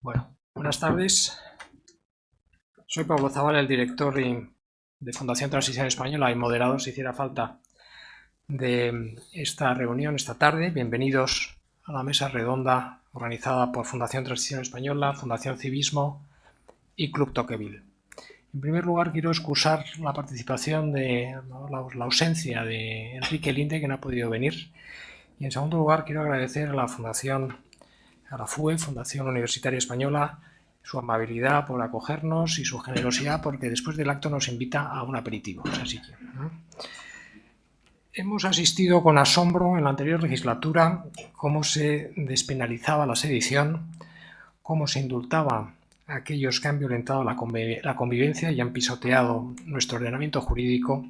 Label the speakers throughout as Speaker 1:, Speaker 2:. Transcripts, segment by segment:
Speaker 1: Bueno, buenas tardes. Soy Pablo Zavala, el director de Fundación Transición Española y moderador, si hiciera falta, de esta reunión esta tarde. Bienvenidos a la mesa redonda organizada por Fundación Transición Española, Fundación Civismo y Club Tocqueville. En primer lugar, quiero excusar la participación la ausencia de Enrique Linde, que no ha podido venir. Y en segundo lugar, quiero agradecer a la Fundación, a la FUE, Fundación Universitaria Española, su amabilidad por acogernos y su generosidad porque después del acto nos invita a un aperitivo. Así que, hemos asistido con asombro en la anterior legislatura cómo se despenalizaba la sedición, cómo se indultaba a aquellos que han violentado la convivencia y han pisoteado nuestro ordenamiento jurídico,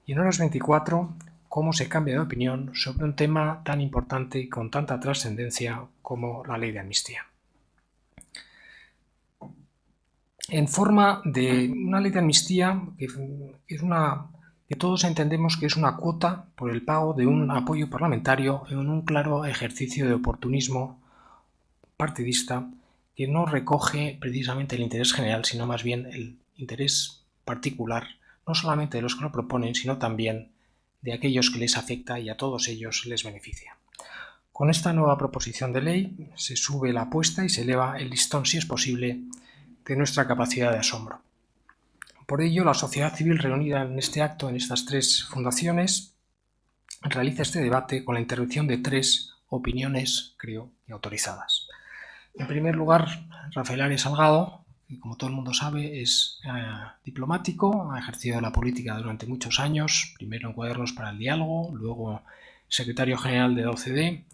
Speaker 1: y en horas 24 cómo se cambia de opinión sobre un tema tan importante y con tanta trascendencia como la ley de amnistía. En forma de una ley de amnistía que todos entendemos que es una cuota por el pago de un apoyo parlamentario en un claro ejercicio de oportunismo partidista que no recoge precisamente el interés general, sino más bien el interés particular, no solamente de los que lo proponen, sino también de aquellos que les afecta y a todos ellos les beneficia. Con esta nueva proposición de ley se sube la apuesta y se eleva el listón, si es posible, de nuestra capacidad de asombro. Por ello, la sociedad civil reunida en este acto, en estas tres fundaciones, realiza este debate con la intervención de tres opiniones, creo, autorizadas. En primer lugar, Rafael Arias Salgado, que como todo el mundo sabe es diplomático, ha ejercido la política durante muchos años, primero en Cuadernos para el Diálogo, luego secretario general de la OCDE,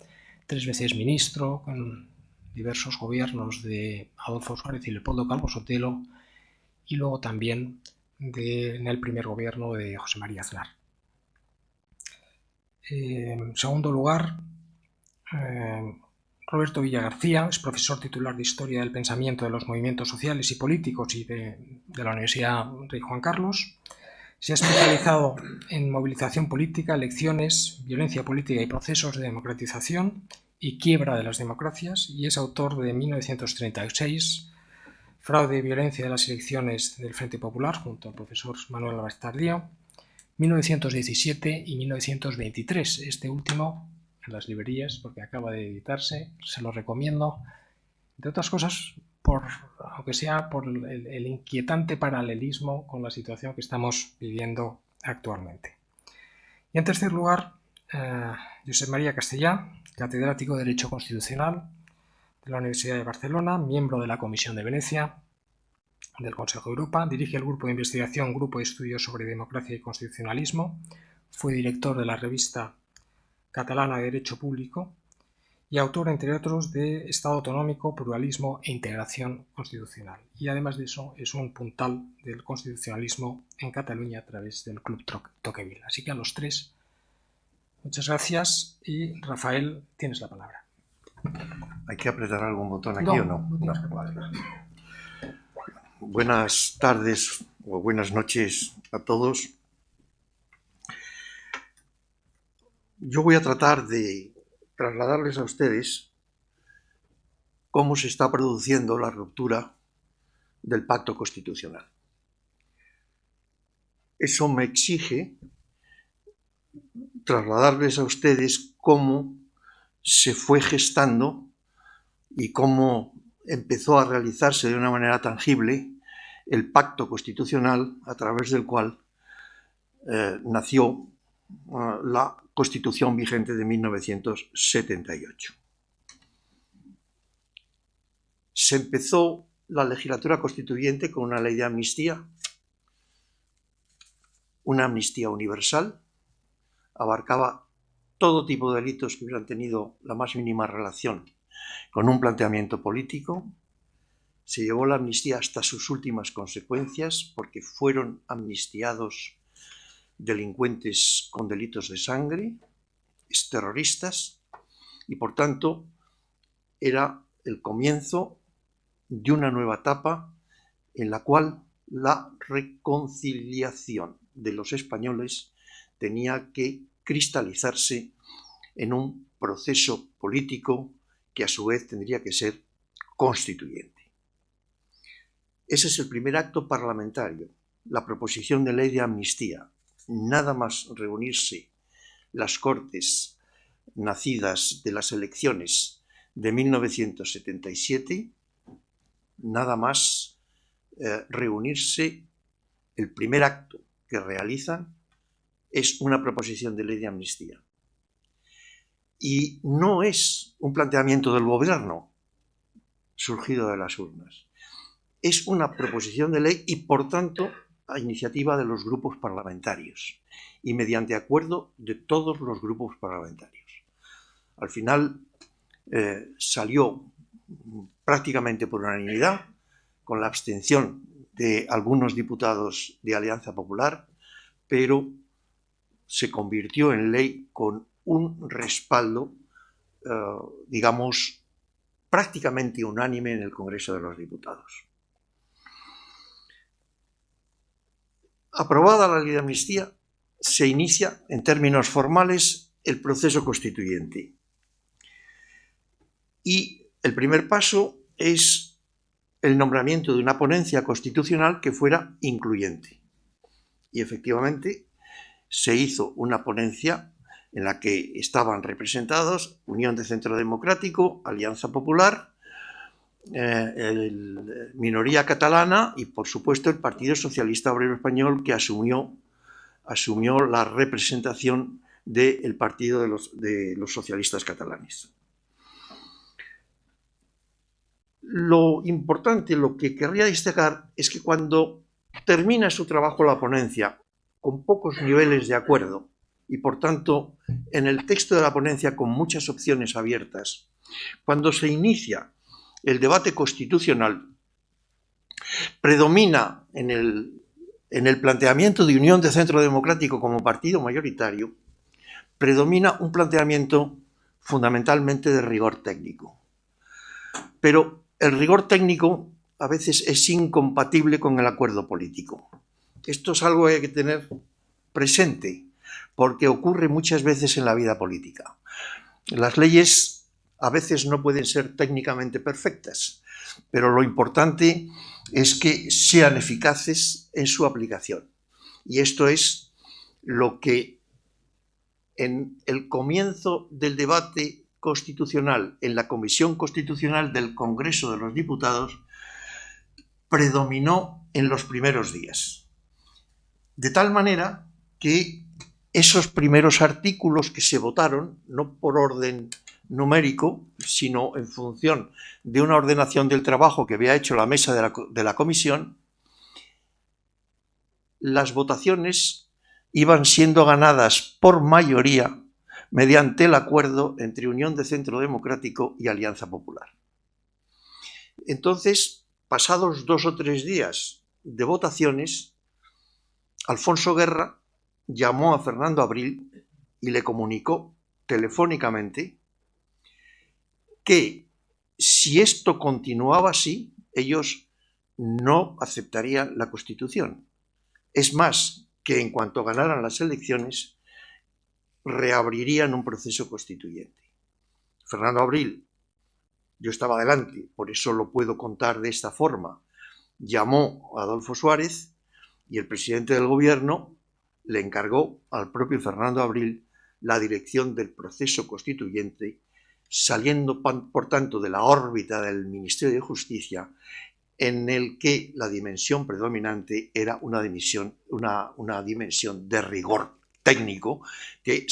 Speaker 1: 3 veces ministro con diversos gobiernos de Adolfo Suárez y Leopoldo Calvo Sotelo, y luego también en el primer gobierno de José María Aznar. En segundo lugar, Roberto Villagarcía es profesor titular de Historia del Pensamiento de los Movimientos Sociales y Políticos y de la Universidad Rey Juan Carlos. Se ha especializado en movilización política, elecciones, violencia política y procesos de democratización y quiebra de las democracias, y es autor de 1936, Fraude y violencia de las elecciones del Frente Popular, junto al profesor Manuel Álvarez Tardío, 1917 y 1923, este último en las librerías porque acaba de editarse, se lo recomiendo, entre otras cosas, aunque sea por el inquietante paralelismo con la situación que estamos viviendo actualmente. Y en tercer lugar, Josep María Castellà, catedrático de Derecho Constitucional de la Universidad de Barcelona, miembro de la Comisión de Venecia del Consejo de Europa, dirige el grupo de investigación Grupo de Estudios sobre Democracia y Constitucionalismo, fue director de la revista catalana de Derecho Público y autor, entre otros, de Estado Autonómico, Pluralismo e Integración Constitucional. Y además de eso, es un puntal del constitucionalismo en Cataluña a través del Club Tocqueville. Así que a los tres, muchas gracias, y Rafael, tienes la palabra.
Speaker 2: ¿Hay que apretar algún botón aquí o no?
Speaker 1: No.
Speaker 2: Buenas tardes o buenas noches a todos. Yo voy a tratar de trasladarles a ustedes cómo se está produciendo la ruptura del pacto constitucional. Eso me exige trasladarles a ustedes cómo se fue gestando y cómo empezó a realizarse de una manera tangible el pacto constitucional a través del cual nació la Constitución vigente de 1978. Se empezó la legislatura constituyente con una ley de amnistía, una amnistía universal, abarcaba todo tipo de delitos que hubieran tenido la más mínima relación con un planteamiento político. Se llevó la amnistía hasta sus últimas consecuencias porque fueron amnistiados delincuentes con delitos de sangre, terroristas, y por tanto era el comienzo de una nueva etapa en la cual la reconciliación de los españoles tenía que cristalizarse en un proceso político que a su vez tendría que ser constituyente. Ese es el primer acto parlamentario, la proposición de ley de amnistía. Nada más reunirse las Cortes nacidas de las elecciones de 1977, nada más reunirse, el primer acto que realizan es una proposición de ley de amnistía. Y no es un planteamiento del gobierno surgido de las urnas. Es una proposición de ley y, por tanto, a iniciativa de los grupos parlamentarios y mediante acuerdo de todos los grupos parlamentarios. Al final salió prácticamente por unanimidad, con la abstención de algunos diputados de Alianza Popular, pero se convirtió en ley con un respaldo, digamos, prácticamente unánime en el Congreso de los Diputados. Aprobada la ley de amnistía, se inicia, en términos formales, el proceso constituyente. Y el primer paso es el nombramiento de una ponencia constitucional que fuera incluyente. Y efectivamente se hizo una ponencia en la que estaban representados Unión de Centro Democrático, Alianza Popular, minoría catalana y, por supuesto, el Partido Socialista Obrero Español, que asumió la representación del Partido de los Socialistas Catalanes. Lo importante, lo que querría destacar, es que cuando termina su trabajo la ponencia, con pocos niveles de acuerdo, y por tanto en el texto de la ponencia con muchas opciones abiertas, cuando se inicia el debate constitucional, predomina en el planteamiento de Unión de Centro Democrático como partido mayoritario, predomina un planteamiento fundamentalmente de rigor técnico. Pero el rigor técnico a veces es incompatible con el acuerdo político. Esto es algo que hay que tener presente, porque ocurre muchas veces en la vida política. Las leyes a veces no pueden ser técnicamente perfectas, pero lo importante es que sean eficaces en su aplicación. Y esto es lo que en el comienzo del debate constitucional, en la Comisión Constitucional del Congreso de los Diputados, predominó en los primeros días. De tal manera que esos primeros artículos que se votaron, no por orden numérico, sino en función de una ordenación del trabajo que había hecho la mesa de la comisión, las votaciones iban siendo ganadas por mayoría mediante el acuerdo entre Unión de Centro Democrático y Alianza Popular. Entonces, pasados 2 o 3 días de votaciones, Alfonso Guerra llamó a Fernando Abril y le comunicó telefónicamente que si esto continuaba así, ellos no aceptarían la Constitución. Es más, que en cuanto ganaran las elecciones, reabrirían un proceso constituyente. Fernando Abril, yo estaba delante, por eso lo puedo contar de esta forma, llamó a Adolfo Suárez y el presidente del gobierno le encargó al propio Fernando Abril la dirección del proceso constituyente, saliendo por tanto de la órbita del Ministerio de Justicia, en el que la dimensión predominante era una dimensión de rigor técnico que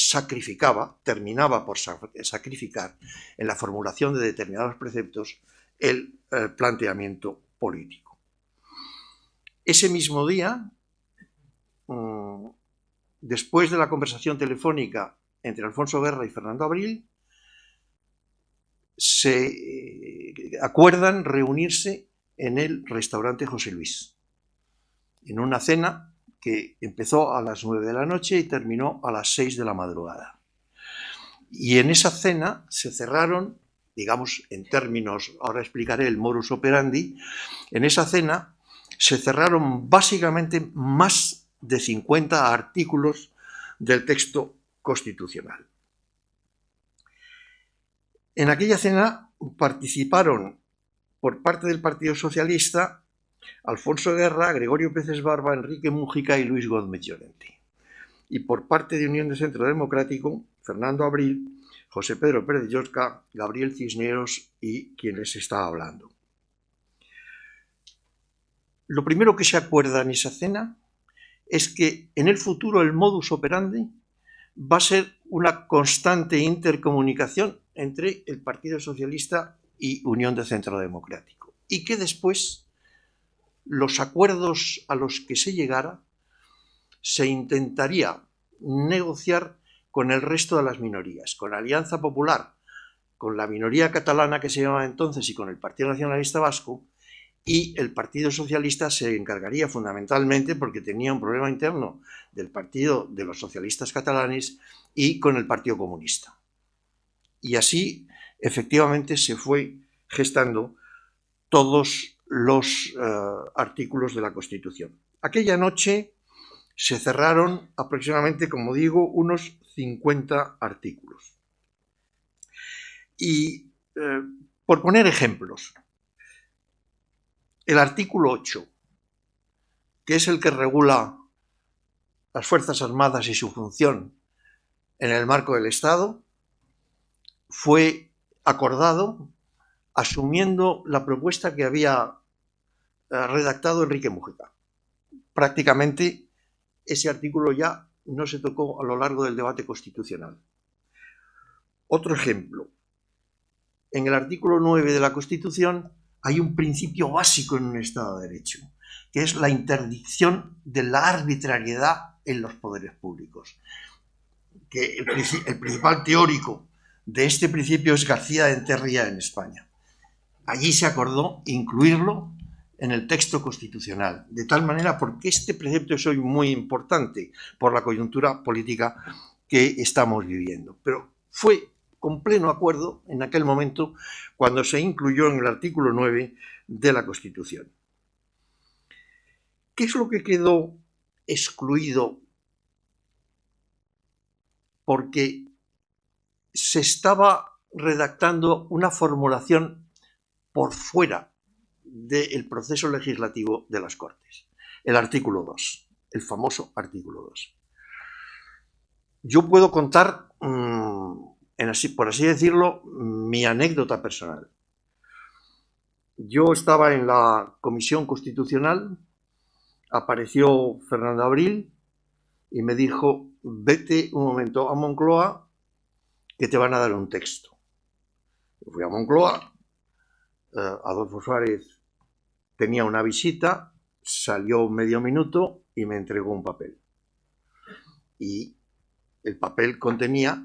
Speaker 2: terminaba por sacrificar en la formulación de determinados preceptos el planteamiento político. Ese mismo día, después de la conversación telefónica entre Alfonso Guerra y Fernando Abril, se acuerdan reunirse en el restaurante José Luis, en una cena que empezó a las 9 de la noche y terminó a las 6 de la madrugada. Y en esa cena se cerraron, digamos, en términos, ahora explicaré el modus operandi, en esa cena se cerraron básicamente más de 50 artículos del texto constitucional. En aquella cena participaron por parte del Partido Socialista, Alfonso Guerra, Gregorio Peces Barba, Enrique Mújica y Luis Gómez Llorente. Y por parte de Unión de Centro Democrático, Fernando Abril, José Pedro Pérez de Llorca, Gabriel Cisneros y quien les está hablando. Lo primero que se acuerda en esa cena es que en el futuro el modus operandi va a ser una constante intercomunicación entre el Partido Socialista y Unión de Centro Democrático, y que después los acuerdos a los que se llegara se intentaría negociar con el resto de las minorías, con la Alianza Popular, con la minoría catalana que se llamaba entonces y con el Partido Nacionalista Vasco, y el Partido Socialista se encargaría fundamentalmente, porque tenía un problema interno, del Partido de los Socialistas Catalanes y con el Partido Comunista. Y así, efectivamente, se fue gestando todos los artículos de la Constitución. Aquella noche se cerraron aproximadamente, como digo, unos 50 artículos. Y por poner ejemplos, el artículo 8, que es el que regula las Fuerzas Armadas y su función en el marco del Estado, fue acordado asumiendo la propuesta que había redactado Enrique Mújica. Prácticamente ese artículo ya no se tocó a lo largo del debate constitucional. Otro ejemplo. En el artículo 9 de la Constitución hay un principio básico en un Estado de Derecho, que es la interdicción de la arbitrariedad en los poderes públicos. Que el principal teórico de este principio es García de Enterría en España. Allí se acordó incluirlo en el texto constitucional, de tal manera, porque este precepto es hoy muy importante por la coyuntura política que estamos viviendo. Pero fue con pleno acuerdo en aquel momento cuando se incluyó en el artículo 9 de la Constitución. ¿Qué es lo que quedó excluido? Porque se estaba redactando una formulación por fuera del proceso legislativo de las Cortes. El artículo 2, el famoso artículo 2. Yo puedo contar, por así decirlo, mi anécdota personal. Yo estaba en la Comisión Constitucional, apareció Fernando Abril y me dijo: vete un momento a Moncloa que te van a dar un texto. Yo fui a Moncloa, Adolfo Suárez tenía una visita, salió medio minuto y me entregó un papel. Y el papel contenía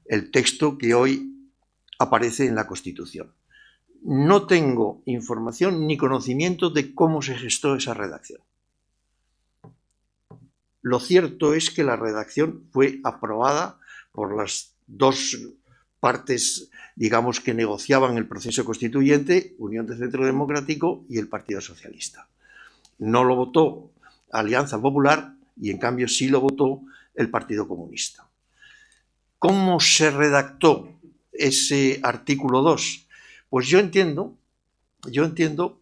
Speaker 2: el texto que hoy aparece en la Constitución. No tengo información ni conocimiento de cómo se gestó esa redacción. Lo cierto es que la redacción fue aprobada por las dos partes, digamos, que negociaban el proceso constituyente, Unión de Centro Democrático y el Partido Socialista. No lo votó Alianza Popular y en cambio sí lo votó el Partido Comunista. ¿Cómo se redactó ese artículo 2? Pues yo entiendo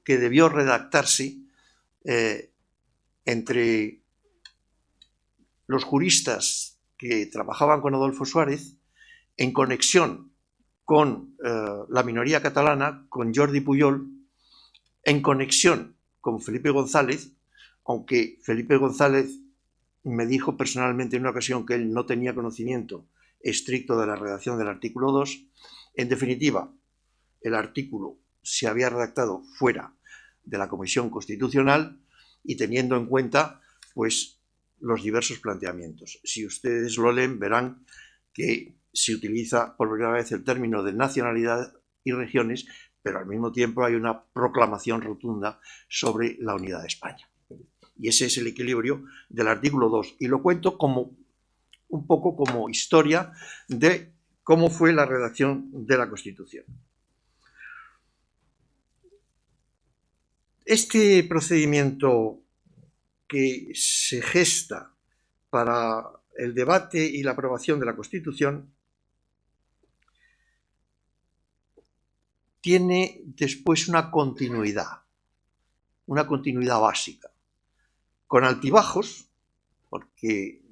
Speaker 2: que debió redactarse entre los juristas que trabajaban con Adolfo Suárez, en conexión con la minoría catalana, con Jordi Pujol, en conexión con Felipe González, aunque Felipe González me dijo personalmente en una ocasión que él no tenía conocimiento estricto de la redacción del artículo 2. En definitiva, el artículo se había redactado fuera de la Comisión Constitucional y teniendo en cuenta, pues, los diversos planteamientos. Si ustedes lo leen, verán que se utiliza por primera vez el término de nacionalidad y regiones, pero al mismo tiempo hay una proclamación rotunda sobre la unidad de España. Y ese es el equilibrio del artículo 2. Y lo cuento como un poco como historia de cómo fue la redacción de la Constitución. Este procedimiento que se gesta para el debate y la aprobación de la Constitución tiene después una continuidad básica, con altibajos, porque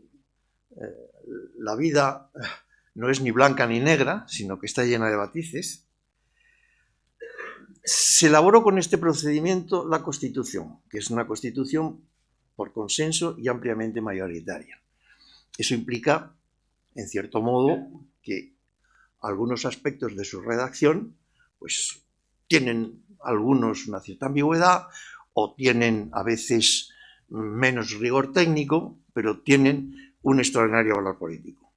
Speaker 2: la vida no es ni blanca ni negra, sino que está llena de matices. Se elaboró con este procedimiento la Constitución, que es una Constitución por consenso y ampliamente mayoritaria. Eso implica, en cierto modo, que algunos aspectos de su redacción pues, tienen algunos una cierta ambigüedad o tienen a veces menos rigor técnico, pero tienen un extraordinario valor político.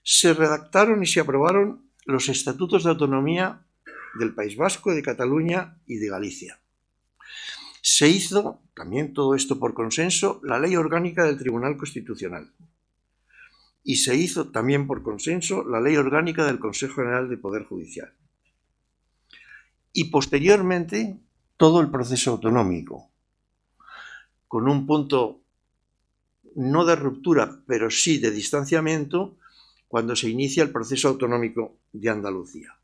Speaker 2: Se redactaron y se aprobaron los estatutos de autonomía del País Vasco, de Cataluña y de Galicia. Se hizo, también todo esto por consenso, la Ley Orgánica del Tribunal Constitucional. Y se hizo también por consenso la Ley Orgánica del Consejo General del Poder Judicial. Y posteriormente todo el proceso autonómico, con un punto no de ruptura, pero sí de distanciamiento, cuando se inicia el proceso autonómico de Andalucía.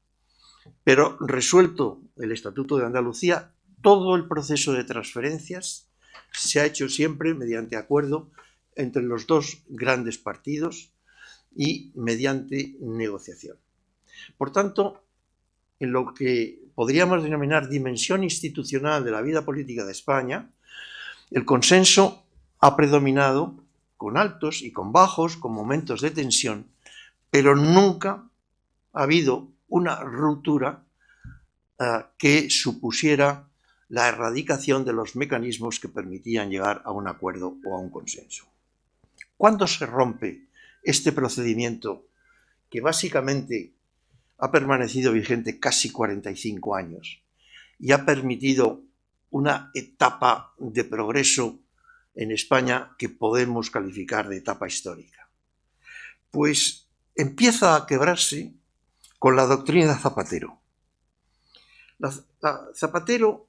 Speaker 2: Pero resuelto el Estatuto de Andalucía, todo el proceso de transferencias se ha hecho siempre mediante acuerdo entre los dos grandes partidos y mediante negociación. Por tanto, en lo que podríamos denominar dimensión institucional de la vida política de España, el consenso ha predominado con altos y con bajos, con momentos de tensión, pero nunca ha habido una ruptura que supusiera la erradicación de los mecanismos que permitían llegar a un acuerdo o a un consenso. ¿Cuándo se rompe este procedimiento que básicamente ha permanecido vigente casi 45 años y ha permitido una etapa de progreso en España que podemos calificar de etapa histórica? Pues empieza a quebrarse con la doctrina de Zapatero. Zapatero,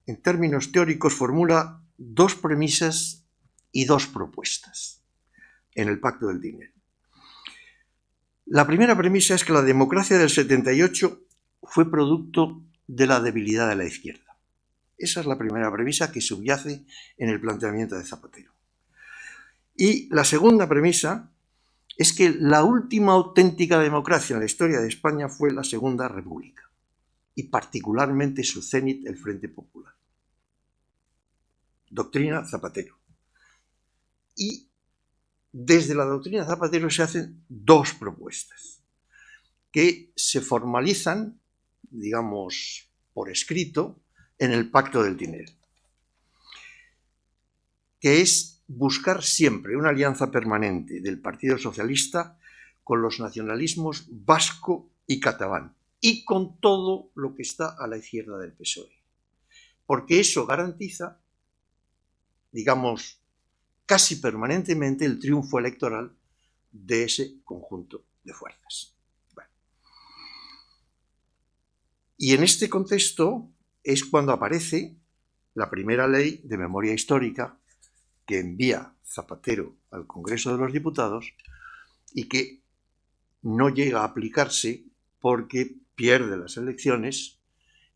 Speaker 2: en términos teóricos, formula dos premisas y dos propuestas en el Pacto del Tinel. La primera premisa es que la democracia del 78 fue producto de la debilidad de la izquierda. Esa es la primera premisa que subyace en el planteamiento de Zapatero. Y la segunda premisa es que la última auténtica democracia en la historia de España fue la Segunda República, y particularmente su cénit, el Frente Popular. Doctrina Zapatero. Y desde la doctrina Zapatero se hacen dos propuestas que se formalizan, digamos, por escrito en el Pacto del Tinel, que es buscar siempre una alianza permanente del Partido Socialista con los nacionalismos vasco y catalán y con todo lo que está a la izquierda del PSOE, porque eso garantiza, digamos, casi permanentemente el triunfo electoral de ese conjunto de fuerzas. Bueno. Y en este contexto es cuando aparece la primera ley de memoria histórica que envía Zapatero al Congreso de los Diputados y que no llega a aplicarse porque pierde las elecciones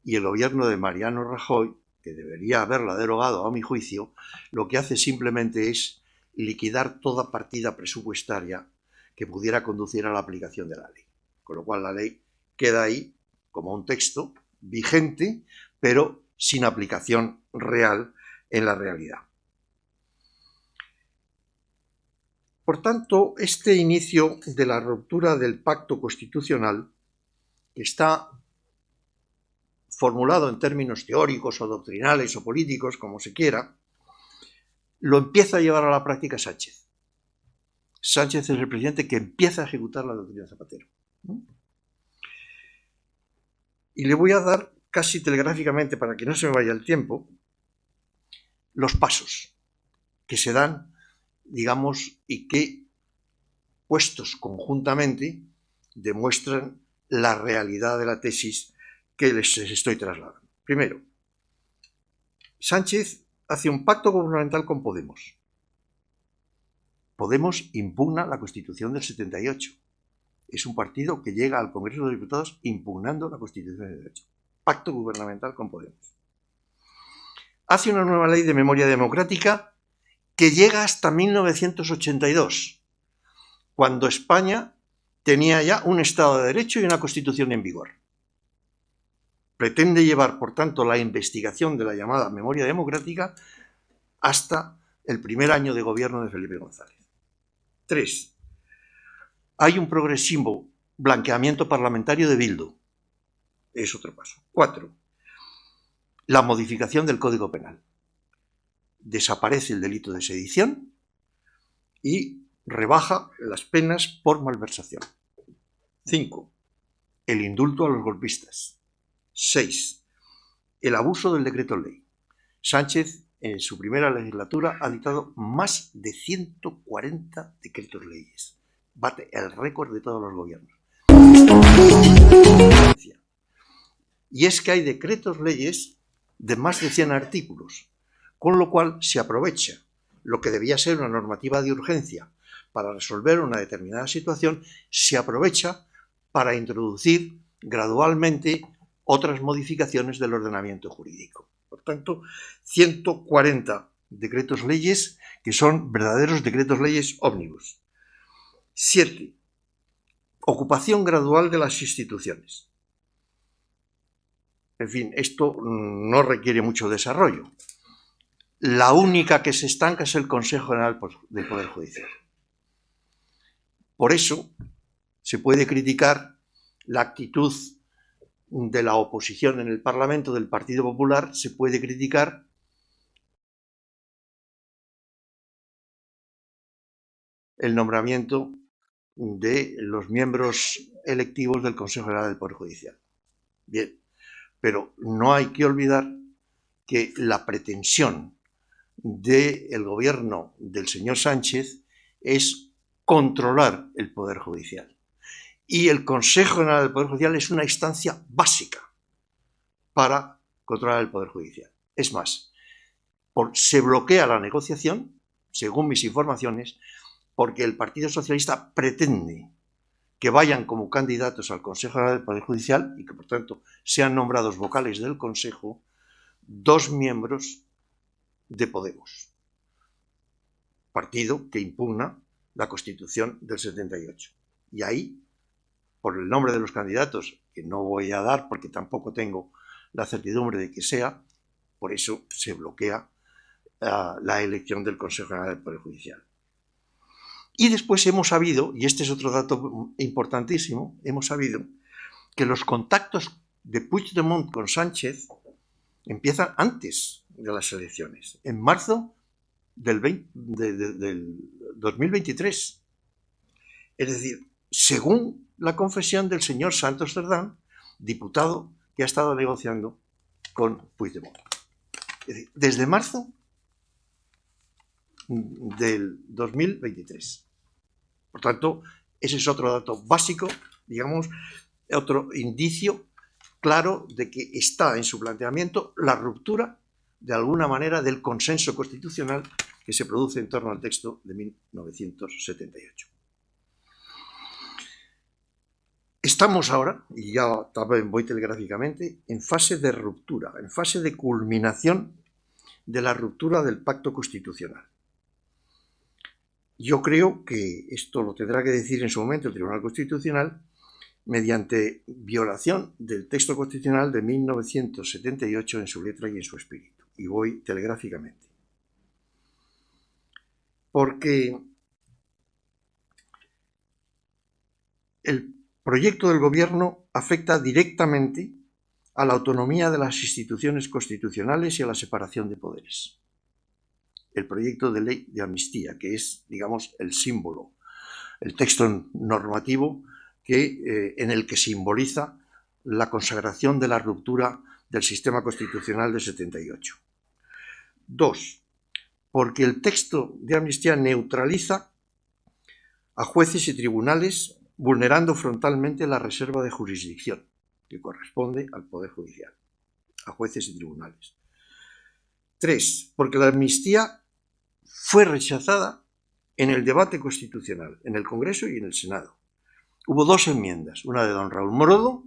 Speaker 2: y el gobierno de Mariano Rajoy, que debería haberla derogado a mi juicio, lo que hace simplemente es liquidar toda partida presupuestaria que pudiera conducir a la aplicación de la ley. Con lo cual la ley queda ahí como un texto vigente, pero sin aplicación real en la realidad. Por tanto, este inicio de la ruptura del pacto constitucional, que está formulado en términos teóricos o doctrinales o políticos, como se quiera, lo empieza a llevar a la práctica Sánchez. Sánchez es el presidente que empieza a ejecutar la doctrina de Zapatero. Y le voy a dar casi telegráficamente, para que no se me vaya el tiempo, los pasos que se dan, digamos, y que, puestos conjuntamente, demuestran la realidad de la tesis que les estoy trasladando. Primero, Sánchez hace un pacto gubernamental con Podemos. Podemos impugna la Constitución del 78 es un partido que llega al Congreso de los Diputados impugnando la Constitución de Derecho. Pacto gubernamental con Podemos. Hace una nueva ley de memoria democrática que llega hasta 1982, cuando España tenía ya un Estado de Derecho y una Constitución en vigor. Pretende llevar, por tanto, la investigación de la llamada memoria democrática hasta el primer año de gobierno de Felipe González. 3. Hay un progresivo blanqueamiento parlamentario de Bildu. Es otro paso. 4. La modificación del Código Penal. Desaparece el delito de sedición y rebaja las penas por malversación. 5. El indulto a los golpistas. 6. El abuso del decreto ley. Sánchez, en su primera legislatura, ha dictado más de 140 decretos leyes. Bate el récord de todos los gobiernos. Y es que hay decretos leyes de más de 100 artículos, con lo cual se aprovecha lo que debía ser una normativa de urgencia para resolver una determinada situación, se aprovecha para introducir gradualmente otras modificaciones del ordenamiento jurídico. Por tanto, 140 decretos leyes que son verdaderos decretos leyes ómnibus. 7. Ocupación gradual de las instituciones. En fin, esto no requiere mucho desarrollo. La única que se estanca es el Consejo General del Poder Judicial. Por eso se puede criticar la actitud de la oposición en el Parlamento del Partido Popular, se puede criticar el nombramiento de los miembros electivos del Consejo General del Poder Judicial. Bien, pero no hay que olvidar que la pretensión del gobierno del señor Sánchez es controlar el Poder Judicial. Y el Consejo General del Poder Judicial es una instancia básica para controlar el Poder Judicial. Es más, se bloquea la negociación, según mis informaciones, porque el Partido Socialista pretende que vayan como candidatos al Consejo General del Poder Judicial y que, por tanto, sean nombrados vocales del Consejo 2 miembros de Podemos, partido que impugna la Constitución del 78. Y ahí, por el nombre de los candidatos, que no voy a dar porque tampoco tengo la certidumbre de que sea, por eso se bloquea la elección del Consejo General del Poder Judicial. Y después hemos sabido, y este es otro dato importantísimo, hemos sabido que los contactos de Puigdemont con Sánchez empiezan antes de las elecciones, en marzo del 2023. Es decir, según la confesión del señor Santos Cerdán, diputado que ha estado negociando con Puigdemont. Es decir, desde marzo del 2023. Por tanto, ese es otro dato básico, digamos, otro indicio claro de que está en su planteamiento la ruptura, de alguna manera, del consenso constitucional que se produce en torno al texto de 1978. Estamos ahora, y ya también voy telegráficamente, en fase de ruptura, en fase de culminación de la ruptura del pacto constitucional. Yo creo que esto lo tendrá que decir en su momento el Tribunal Constitucional mediante violación del texto constitucional de 1978 en su letra y en su espíritu. Y voy telegráficamente. Porque el proyecto del Gobierno afecta directamente a la autonomía de las instituciones constitucionales y a la separación de poderes. El proyecto de ley de amnistía, que es, digamos, el símbolo, el texto normativo en el que simboliza la consagración de la ruptura del sistema constitucional de 78. 2. Porque el texto de amnistía neutraliza a jueces y tribunales vulnerando frontalmente la reserva de jurisdicción que corresponde al Poder Judicial, a jueces y tribunales. 3. Porque la amnistía fue rechazada en el debate constitucional, en el Congreso y en el Senado, Hubo dos enmiendas, una de don Raúl Morodo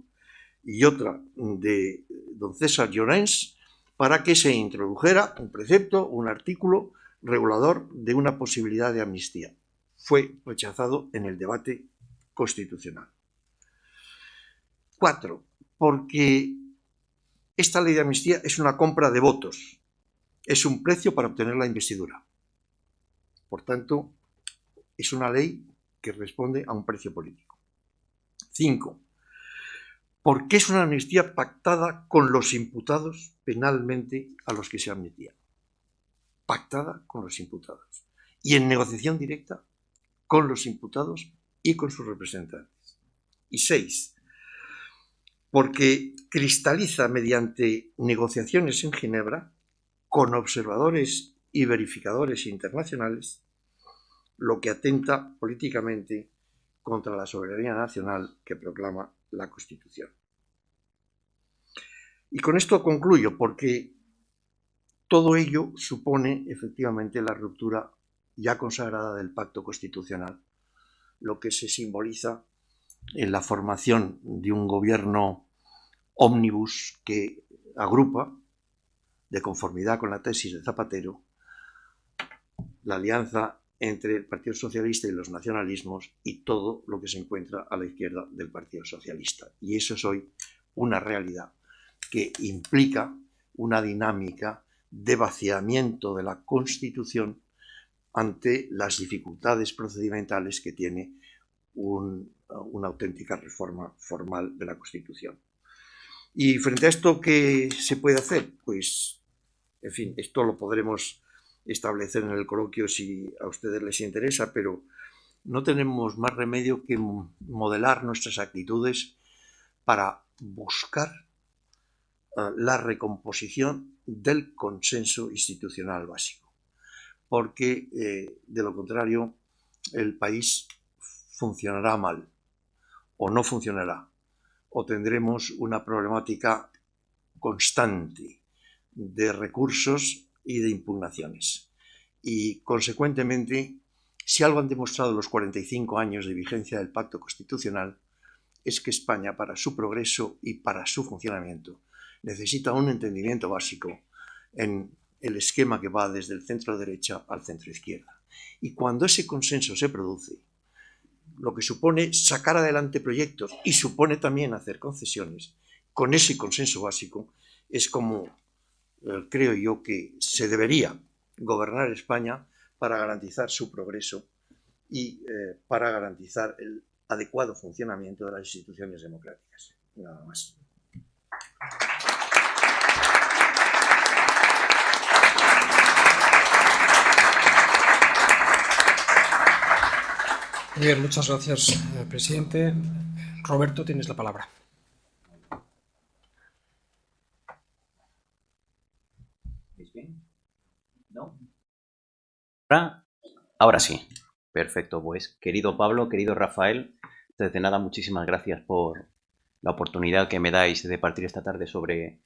Speaker 2: y otra de don César Llorens, para que se introdujera un precepto, un artículo regulador de una posibilidad de amnistía. Fue rechazado en el debate constitucional. 4. Porque esta ley de amnistía es una compra de votos, es un precio para obtener la investidura. Por tanto, es una ley que responde a un precio político. 5. Porque es una amnistía pactada con los imputados penalmente a los que se amnistía. Pactada con los imputados. Y en negociación directa con los imputados y con sus representantes. Y 6. Porque cristaliza mediante negociaciones en Ginebra con observadores y verificadores internacionales, lo que atenta políticamente contra la soberanía nacional que proclama la Constitución. Y con esto concluyo, porque todo ello supone efectivamente la ruptura ya consagrada del pacto constitucional, lo que se simboliza en la formación de un gobierno ómnibus que agrupa, de conformidad con la tesis de Zapatero, la alianza entre el Partido Socialista y los nacionalismos y todo lo que se encuentra a la izquierda del Partido Socialista. Y eso es hoy una realidad que implica una dinámica de vaciamiento de la Constitución ante las dificultades procedimentales que tiene una auténtica reforma formal de la Constitución. Y frente a esto, ¿qué se puede hacer? Pues, en fin, esto lo podremos establecer en el coloquio si a ustedes les interesa, pero no tenemos más remedio que modelar nuestras actitudes para buscar la recomposición del consenso institucional básico, porque de lo contrario el país funcionará mal o no funcionará, o tendremos una problemática constante de recursos y de impugnaciones. Y, consecuentemente, si algo han demostrado los 45 años de vigencia del Pacto Constitucional, es que España, para su progreso y para su funcionamiento, necesita un entendimiento básico en el esquema que va desde el centro derecha al centro izquierda. Y cuando ese consenso se produce, lo que supone sacar adelante proyectos y supone también hacer concesiones, con ese consenso básico, es como creo yo que se debería gobernar España para garantizar su progreso y para garantizar el adecuado funcionamiento de las instituciones democráticas. Nada más.
Speaker 1: Muy bien, muchas gracias, presidente. Roberto, tienes la palabra.
Speaker 3: ¿Veis bien? ¿No? Ahora sí. Perfecto, pues querido Pablo, querido Rafael, desde nada muchísimas gracias por la oportunidad que me dais de partir esta tarde sobre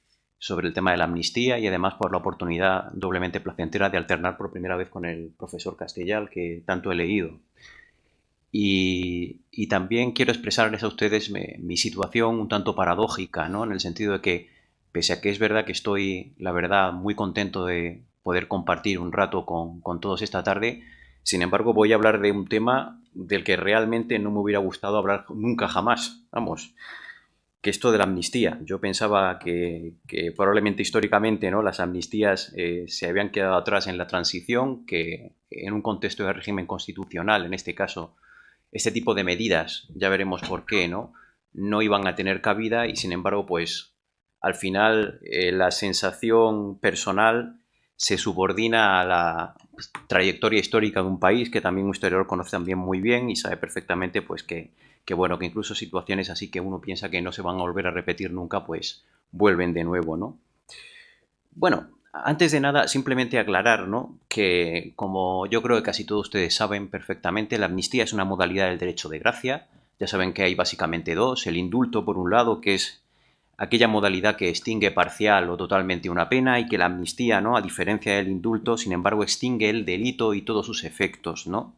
Speaker 3: el tema de la amnistía y además por la oportunidad doblemente placentera de alternar por primera vez con el profesor Castellal, que tanto he leído. Y también quiero expresarles a ustedes mi situación un tanto paradójica, ¿no? En el sentido de que, pese a que es verdad que estoy, la verdad, muy contento de poder compartir un rato con todos esta tarde, sin embargo voy a hablar de un tema del que realmente no me hubiera gustado hablar nunca jamás, vamos, que esto de la amnistía. Yo pensaba que probablemente históricamente, ¿no?, las amnistías se habían quedado atrás en la transición, que en un contexto de régimen constitucional, en este caso, este tipo de medidas, ya veremos por qué, no iban a tener cabida y sin embargo, pues al final la sensación personal se subordina a la trayectoria histórica de un país que también un historiador conoce también muy bien y sabe perfectamente pues que bueno, que incluso situaciones así que uno piensa que no se van a volver a repetir nunca, pues vuelven de nuevo, ¿no? Bueno, antes de nada, simplemente aclarar, ¿no?, que como yo creo que casi todos ustedes saben perfectamente, la amnistía es una modalidad del derecho de gracia. Ya saben que hay básicamente dos: el indulto, por un lado, que es aquella modalidad que extingue parcial o totalmente una pena, y que la amnistía, ¿no?, a diferencia del indulto, sin embargo, extingue el delito y todos sus efectos, ¿no?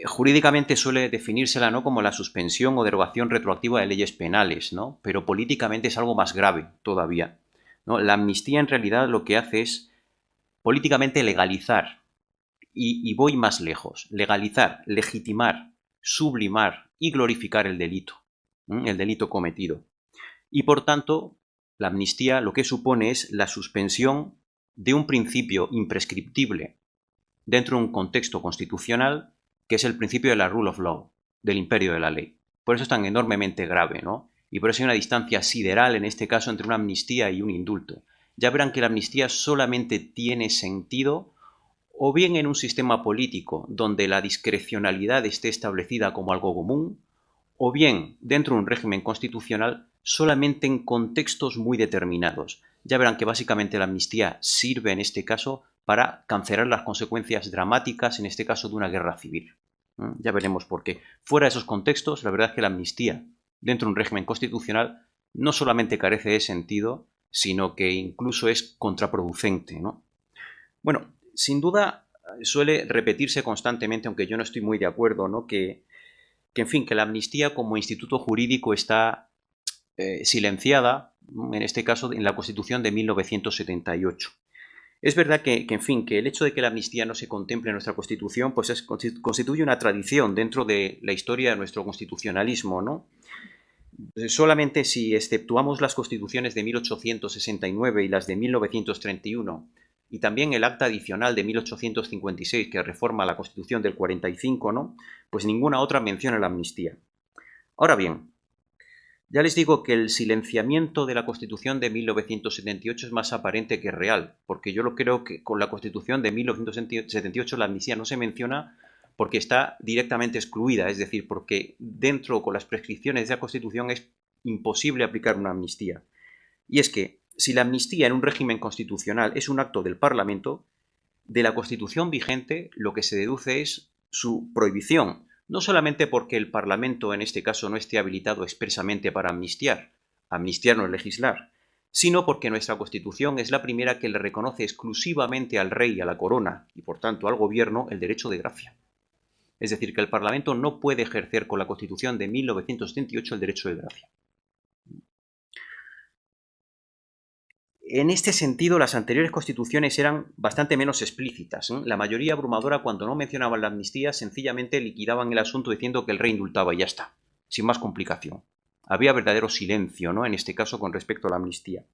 Speaker 3: Jurídicamente suele definírsela, ¿no?, como la suspensión o derogación retroactiva de leyes penales, ¿no? Pero políticamente es algo más grave todavía, ¿no? La amnistía en realidad lo que hace es políticamente legalizar, y voy más lejos, legalizar, legitimar, sublimar y glorificar el delito cometido. Y por tanto, la amnistía lo que supone es la suspensión de un principio imprescriptible dentro de un contexto constitucional, que es el principio de la rule of law, del imperio de la ley. Por eso es tan enormemente grave, ¿no? Y por eso hay una distancia sideral en este caso entre una amnistía y un indulto. Ya verán que la amnistía solamente tiene sentido o bien en un sistema político donde la discrecionalidad esté establecida como algo común, o bien dentro de un régimen constitucional solamente en contextos muy determinados. Ya verán que básicamente la amnistía sirve en este caso para cancelar las consecuencias dramáticas, en este caso de una guerra civil. Ya veremos por qué. Fuera de esos contextos, la verdad es que la amnistía dentro de un régimen constitucional no solamente carece de sentido, sino que incluso es contraproducente, ¿no? Bueno, sin duda suele repetirse constantemente, aunque yo no estoy muy de acuerdo, ¿no?, en fin, que la amnistía como instituto jurídico está silenciada, en este caso en la Constitución de 1978. Es verdad en fin, que el hecho de que la amnistía no se contemple en nuestra Constitución, pues constituye una tradición dentro de la historia de nuestro constitucionalismo, ¿no? Solamente si exceptuamos las constituciones de 1869 y las de 1931, y también el acta adicional de 1856 que reforma la Constitución del 45, ¿no?, pues ninguna otra menciona la amnistía. Ahora bien, ya les digo que el silenciamiento de la Constitución de 1978 es más aparente que real, porque yo creo que con la Constitución de 1978 la amnistía no se menciona porque está directamente excluida, es decir, porque dentro con las prescripciones de la Constitución es imposible aplicar una amnistía. Y es que si la amnistía en un régimen constitucional es un acto del Parlamento, de la Constitución vigente lo que se deduce es su prohibición, no solamente porque el Parlamento en este caso no esté habilitado expresamente para amnistiar no es legislar, sino porque nuestra Constitución es la primera que le reconoce exclusivamente al rey y a la corona, y por tanto al gobierno, el derecho de gracia. Es decir, que el Parlamento no puede ejercer con la Constitución de 1978 el derecho de gracia. En este sentido, las anteriores constituciones eran bastante menos explícitas, ¿eh? La mayoría abrumadora, cuando no mencionaban la amnistía, sencillamente liquidaban el asunto diciendo que el rey indultaba y ya está, sin más complicación. Había verdadero silencio, ¿no?, en este caso con respecto a la amnistía.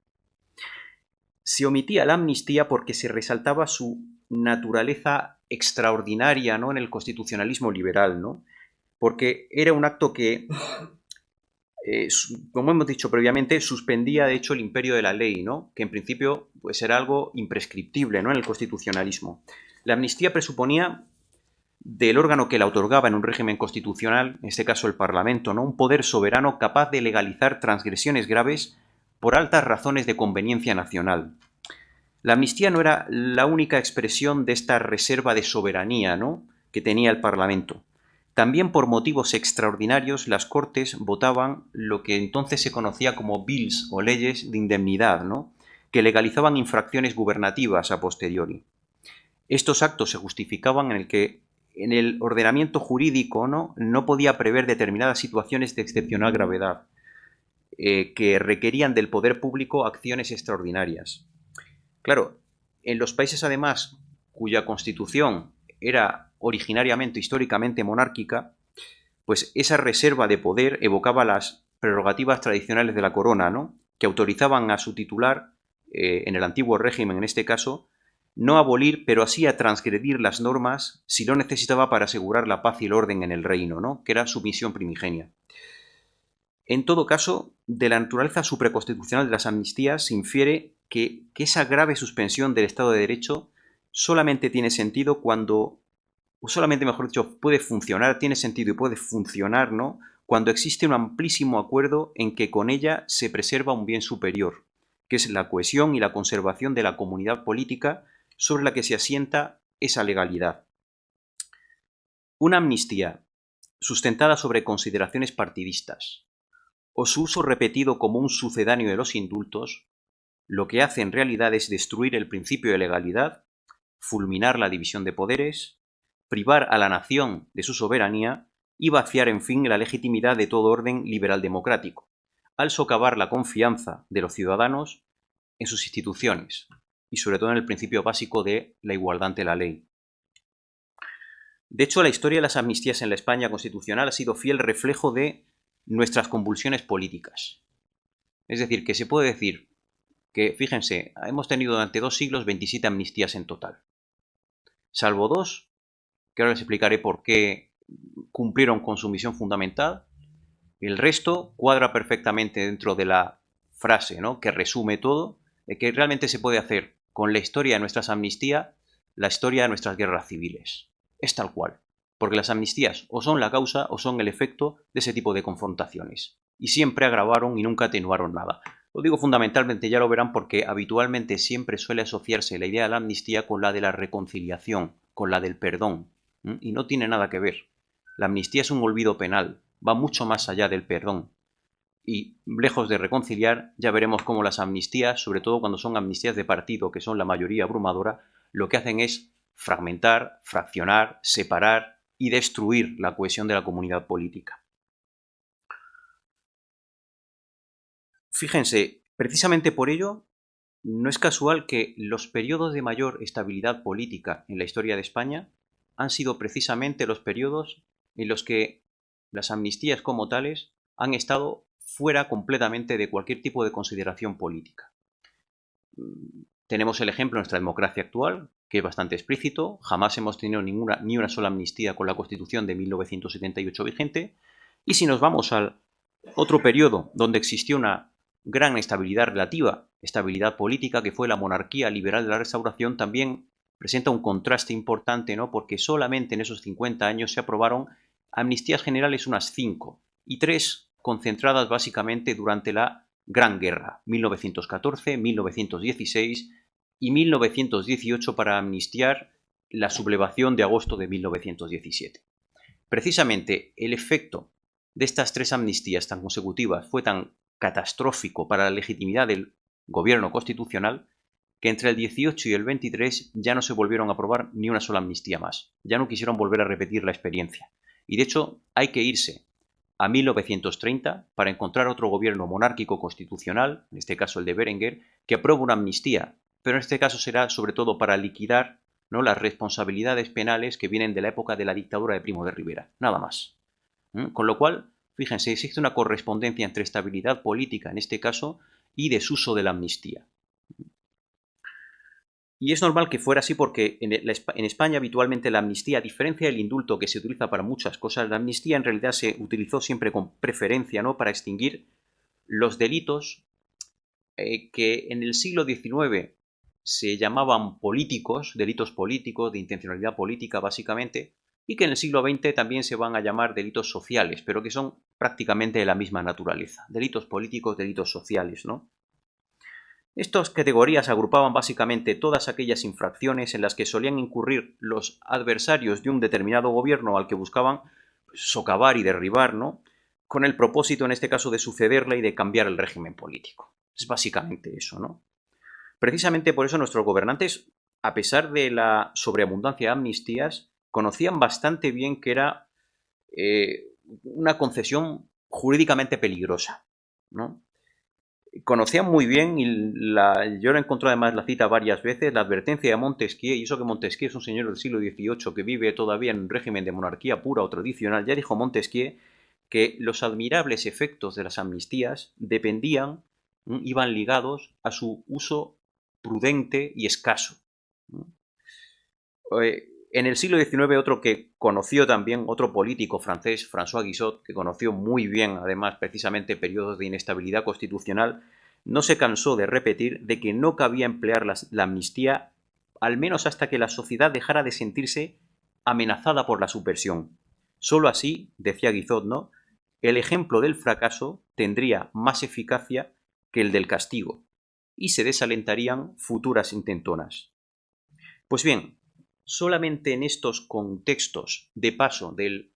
Speaker 3: Se omitía la amnistía porque se resaltaba su naturaleza extraordinaria, ¿no?, en el constitucionalismo liberal, ¿no?, porque era un acto que, como hemos dicho previamente, suspendía de hecho el imperio de la ley, ¿no?, que en principio pues era algo imprescriptible, ¿no?, en el constitucionalismo. La amnistía presuponía del órgano que la otorgaba en un régimen constitucional, en este caso el Parlamento, ¿no?, un poder soberano capaz de legalizar transgresiones graves por altas razones de conveniencia nacional. La amnistía no era la única expresión de esta reserva de soberanía, ¿no?, que tenía el Parlamento. También por motivos extraordinarios las Cortes votaban lo que entonces se conocía como bills o leyes de indemnidad, ¿no?, que legalizaban infracciones gubernativas a posteriori. Estos actos se justificaban en el ordenamiento jurídico no podía prever determinadas situaciones de excepcional gravedad que requerían del poder público acciones extraordinarias. Claro, en los países además cuya constitución era originariamente, históricamente monárquica, pues esa reserva de poder evocaba las prerrogativas tradicionales de la corona, ¿no?, que autorizaban a su titular, en el antiguo régimen en este caso, no abolir, pero así a transgredir las normas si lo necesitaba para asegurar la paz y el orden en el reino, ¿no?, que era su misión primigenia. En todo caso, de la naturaleza supraconstitucional de las amnistías se infiere que esa grave suspensión del Estado de Derecho solamente tiene sentido cuando, o solamente, mejor dicho, puede funcionar, tiene sentido y puede funcionar, ¿no?, cuando existe un amplísimo acuerdo en que con ella se preserva un bien superior, que es la cohesión y la conservación de la comunidad política sobre la que se asienta esa legalidad. Una amnistía sustentada sobre consideraciones partidistas o su uso repetido como un sucedáneo de los indultos, lo que hace en realidad es destruir el principio de legalidad, fulminar la división de poderes, privar a la nación de su soberanía y vaciar, en fin, la legitimidad de todo orden liberal democrático, al socavar la confianza de los ciudadanos en sus instituciones y sobre todo en el principio básico de la igualdad ante la ley. De hecho, la historia de las amnistías en la España constitucional ha sido fiel reflejo de nuestras convulsiones políticas. Es decir, que se puede decir que, fíjense, hemos tenido durante 2 siglos 27 amnistías en total. Salvo 2, que ahora les explicaré por qué cumplieron con su misión fundamental, el resto cuadra perfectamente dentro de la frase, ¿no?, que resume todo, de que realmente se puede hacer con la historia de nuestras amnistías la historia de nuestras guerras civiles. Es tal cual, porque las amnistías o son la causa o son el efecto de ese tipo de confrontaciones, y siempre agravaron y nunca atenuaron nada. Lo digo fundamentalmente, ya lo verán, porque habitualmente siempre suele asociarse la idea de la amnistía con la de la reconciliación, con la del perdón, y no tiene nada que ver. La amnistía es un olvido penal, va mucho más allá del perdón. Y lejos de reconciliar, ya veremos cómo las amnistías, sobre todo cuando son amnistías de partido, que son la mayoría abrumadora, lo que hacen es fragmentar, fraccionar, separar y destruir la cohesión de la comunidad política. Fíjense, precisamente por ello, no es casual que los periodos de mayor estabilidad política en la historia de España han sido precisamente los periodos en los que las amnistías como tales han estado fuera completamente de cualquier tipo de consideración política. Tenemos el ejemplo de nuestra democracia actual, que es bastante explícito. Jamás hemos tenido ni una sola amnistía con la Constitución de 1978 vigente. Y si nos vamos al otro periodo donde existió una gran estabilidad relativa, estabilidad política, que fue la monarquía liberal de la Restauración, también presenta un contraste importante, ¿no?, porque solamente en esos 50 años se aprobaron amnistías generales unas 5, y 3 concentradas básicamente durante la Gran Guerra, 1914, 1916 y 1918, para amnistiar la sublevación de agosto de 1917. Precisamente el efecto de estas 3 amnistías tan consecutivas fue tan catastrófico para la legitimidad del gobierno constitucional que entre el 18 y el 23 ya no se volvieron a aprobar ni una sola amnistía más. Ya no quisieron volver a repetir la experiencia. Y de hecho hay que irse a 1930 para encontrar otro gobierno monárquico constitucional, en este caso el de Berenguer, que aprueba una amnistía, pero en este caso será sobre todo para liquidar, ¿no?, las responsabilidades penales que vienen de la época de la dictadura de Primo de Rivera, nada más. Con lo cual, fíjense, existe una correspondencia entre estabilidad política, en este caso, y desuso de la amnistía. Y es normal que fuera así porque en España habitualmente la amnistía, a diferencia del indulto que se utiliza para muchas cosas, la amnistía en realidad se utilizó siempre con preferencia, ¿no?, para extinguir los delitos que en el siglo XIX se llamaban políticos, delitos políticos, de intencionalidad política básicamente, y que en el siglo XX también se van a llamar delitos sociales, pero que son prácticamente de la misma naturaleza. Delitos políticos, delitos sociales, ¿no? Estas categorías agrupaban básicamente todas aquellas infracciones en las que solían incurrir los adversarios de un determinado gobierno al que buscaban socavar y derribar, ¿no?, con el propósito, en este caso, de sucederle y de cambiar el régimen político. Es básicamente eso, ¿no? Precisamente por eso nuestros gobernantes, a pesar de la sobreabundancia de amnistías, conocían bastante bien que era una concesión jurídicamente peligrosa, ¿no? Conocían muy bien, y yo he encontrado además la cita varias veces, la advertencia de Montesquieu, y eso que Montesquieu es un señor del siglo XVIII que vive todavía en un régimen de monarquía pura o tradicional. Ya dijo Montesquieu que los admirables efectos de las amnistías dependían, iban ligados a su uso prudente y escaso. En el siglo XIX, otro que conoció también, otro político francés, François Guizot, que conoció muy bien, además, precisamente periodos de inestabilidad constitucional, no se cansó de repetir de que no cabía emplear la amnistía, al menos hasta que la sociedad dejara de sentirse amenazada por la subversión. Solo así, decía Guizot, ¿no?, el ejemplo del fracaso tendría más eficacia que el del castigo, y se desalentarían futuras intentonas. Pues bien, solamente en estos contextos de paso de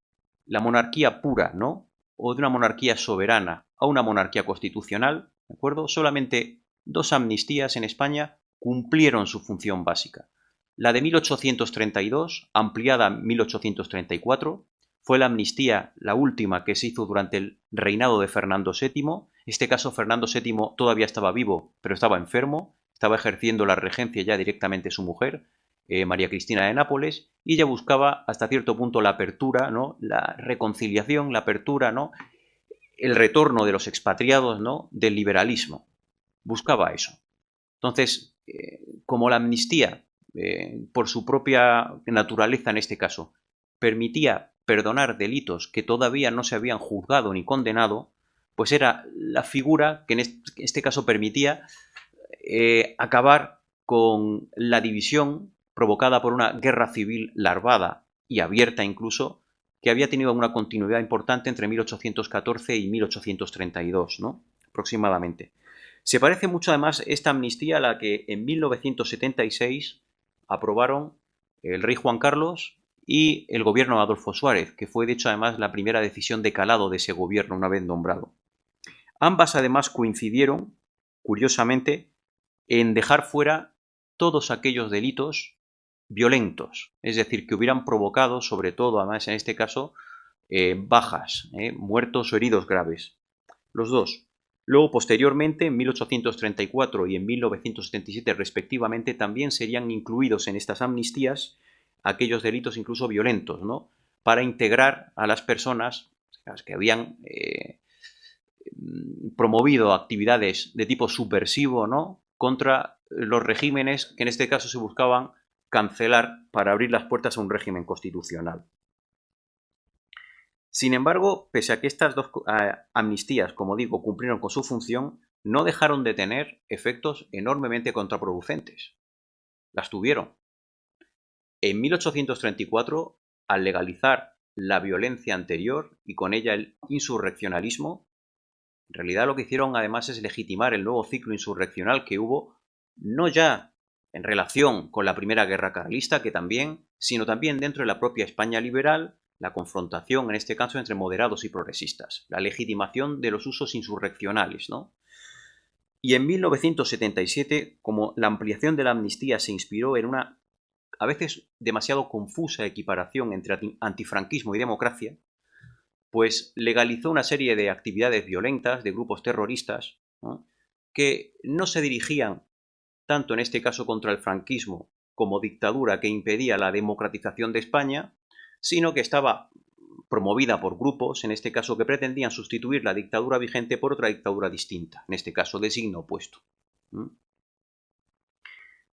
Speaker 3: la monarquía pura, ¿no?, o de una monarquía soberana a una monarquía constitucional, ¿de acuerdo?, solamente 2 amnistías en España cumplieron su función básica. La de 1832, ampliada en 1834, fue la amnistía, la última que se hizo durante el reinado de Fernando VII. En este caso, Fernando VII todavía estaba vivo, pero estaba enfermo, estaba ejerciendo la regencia ya directamente su mujer, María Cristina de Nápoles, y ella buscaba hasta cierto punto la apertura, ¿no? La reconciliación, la apertura, ¿no? El retorno de los expatriados, ¿no? Del liberalismo. Buscaba eso. Entonces, como la amnistía, por su propia naturaleza en este caso, permitía perdonar delitos que todavía no se habían juzgado ni condenado, pues era la figura que en este caso permitía acabar con la división provocada por una guerra civil larvada y abierta incluso, que había tenido una continuidad importante entre 1814 y 1832, ¿no? Aproximadamente. Se parece mucho además esta amnistía a la que en 1976 aprobaron el rey Juan Carlos y el gobierno de Adolfo Suárez, que fue de hecho además la primera decisión de calado de ese gobierno una vez nombrado. Ambas además coincidieron, curiosamente, en dejar fuera todos aquellos delitos violentos, es decir, que hubieran provocado, sobre todo, además en este caso, bajas, muertos o heridos graves. Los dos. Luego, posteriormente, en 1834 y en 1977, respectivamente, también serían incluidos en estas amnistías aquellos delitos incluso violentos, ¿no? Para integrar a las personas que habían promovido actividades de tipo subversivo, ¿no? Contra los regímenes que en este caso se buscaban cancelar para abrir las puertas a un régimen constitucional. Sin embargo, pese a que estas dos amnistías, como digo, cumplieron con su función, no dejaron de tener efectos enormemente contraproducentes. Las tuvieron. En 1834, al legalizar la violencia anterior y con ella el insurreccionalismo, en realidad lo que hicieron además es legitimar el nuevo ciclo insurreccional que hubo, no ya en relación con la Primera Guerra Carlista, que también, sino también dentro de la propia España liberal, la confrontación, en este caso, entre moderados y progresistas, la legitimación de los usos insurreccionales, ¿no? Y en 1977, como la ampliación de la amnistía se inspiró en una, a veces, demasiado confusa equiparación entre antifranquismo y democracia, pues legalizó una serie de actividades violentas de grupos terroristas, ¿no? Que no se dirigían tanto en este caso contra el franquismo como dictadura que impedía la democratización de España, sino que estaba promovida por grupos, en este caso que pretendían sustituir la dictadura vigente por otra dictadura distinta, en este caso de signo opuesto.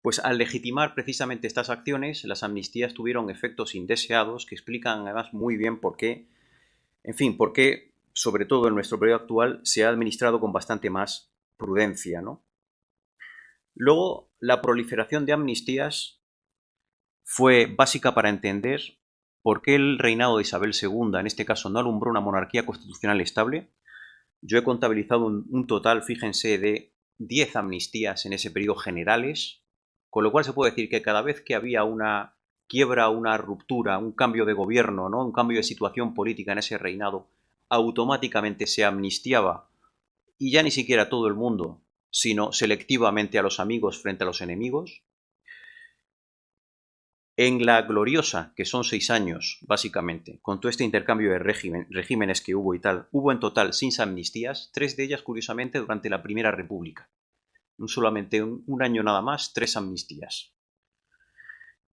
Speaker 3: Pues al legitimar precisamente estas acciones, las amnistías tuvieron efectos indeseados que explican además muy bien por qué, por qué, sobre todo en nuestro periodo actual, se ha administrado con bastante más prudencia, ¿no? Luego, la proliferación de amnistías fue básica para entender por qué el reinado de Isabel II, en este caso, no alumbró una monarquía constitucional estable. Yo he contabilizado un total, fíjense, de 10 amnistías en ese periodo generales, con lo cual se puede decir que cada vez que había una quiebra, una ruptura, un cambio de gobierno, ¿no? Un cambio de situación política en ese reinado, automáticamente se amnistiaba, y ya ni siquiera a todo el mundo, sino selectivamente a los amigos frente a los enemigos. En la gloriosa, que son 6 años, básicamente, con todo este intercambio de regímenes que hubo y tal, hubo en total 6 amnistías, 3 de ellas, curiosamente, durante la Primera República. Solamente un año nada más, 3 amnistías.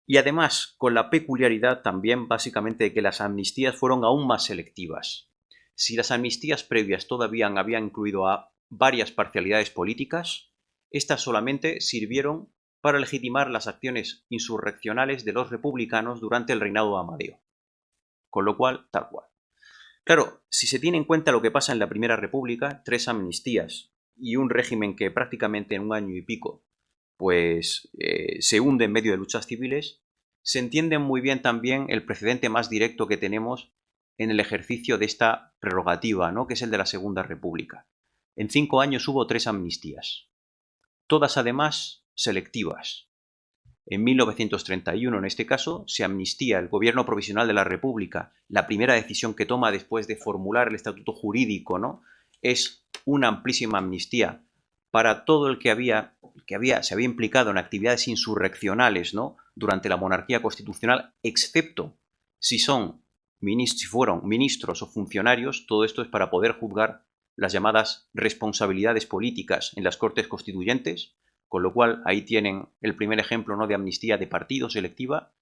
Speaker 3: Y además, con la peculiaridad también, básicamente, de que las amnistías fueron aún más selectivas. Si las amnistías previas todavía habían incluido a varias parcialidades políticas, estas solamente sirvieron para legitimar las acciones insurreccionales de los republicanos durante el reinado de Amadeo. Con lo cual, tal cual. Claro, si se tiene en cuenta lo que pasa en la Primera República, 3 amnistías y un régimen que prácticamente en un año y pico pues se hunde en medio de luchas civiles, se entiende muy bien también el precedente más directo que tenemos en el ejercicio de esta prerrogativa, ¿no? Que es el de la Segunda República. En 5 años hubo 3 amnistías, todas además selectivas. En 1931, en este caso, se amnistía el gobierno provisional de la República. La primera decisión que toma después de formular el estatuto jurídico, ¿no? Es una amplísima amnistía para todo el que se había implicado en actividades insurreccionales, ¿no? durante la monarquía constitucional, excepto si fueron ministros o funcionarios. Todo esto es para poder juzgar las llamadas responsabilidades políticas en las Cortes Constituyentes, con lo cual ahí tienen el primer ejemplo, ¿no?, de amnistía de partido selectiva.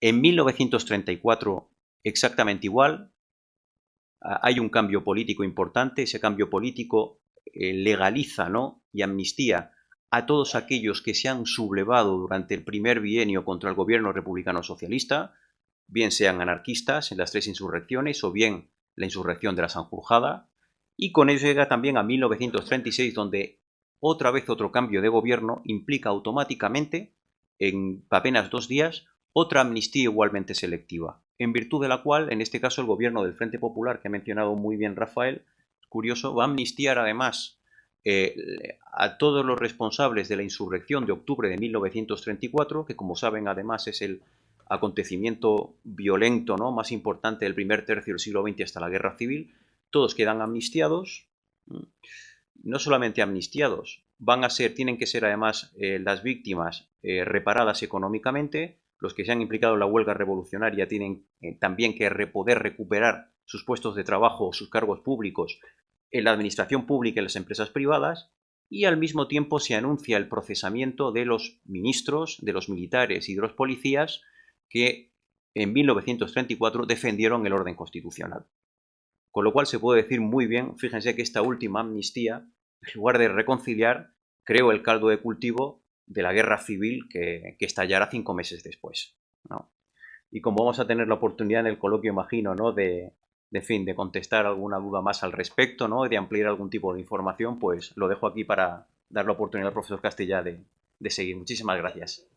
Speaker 3: En 1934 exactamente igual. Hay un cambio político importante. Ese cambio político legaliza, ¿no?, y amnistía a todos aquellos que se han sublevado durante el primer bienio contra el gobierno republicano socialista, bien sean anarquistas en las 3 insurrecciones o bien la insurrección de la Sanjurjada. Y con ello llega también a 1936, donde otra vez otro cambio de gobierno implica automáticamente, en apenas 2 días, otra amnistía igualmente selectiva, en virtud de la cual, en este caso, el gobierno del Frente Popular, que ha mencionado muy bien Rafael, curioso, va a amnistiar además a todos los responsables de la insurrección de octubre de 1934, que, como saben, además es el acontecimiento violento, ¿no?, más importante del primer tercio del siglo XX hasta la Guerra Civil. Todos quedan amnistiados. No solamente amnistiados, tienen que ser además las víctimas reparadas económicamente. Los que se han implicado en la huelga revolucionaria tienen también que poder recuperar sus puestos de trabajo o sus cargos públicos en la administración pública y en las empresas privadas, y al mismo tiempo se anuncia el procesamiento de los ministros, de los militares y de los policías que en 1934 defendieron el orden constitucional. Con lo cual se puede decir muy bien, fíjense que esta última amnistía, en lugar de reconciliar, creó el caldo de cultivo de la guerra civil que estallará 5 meses después, ¿no? Y como vamos a tener la oportunidad en el coloquio, imagino, ¿no?, de contestar alguna duda más al respecto, ¿no?, y de ampliar algún tipo de información, pues lo dejo aquí para dar la oportunidad al profesor Castellá de seguir. Muchísimas gracias.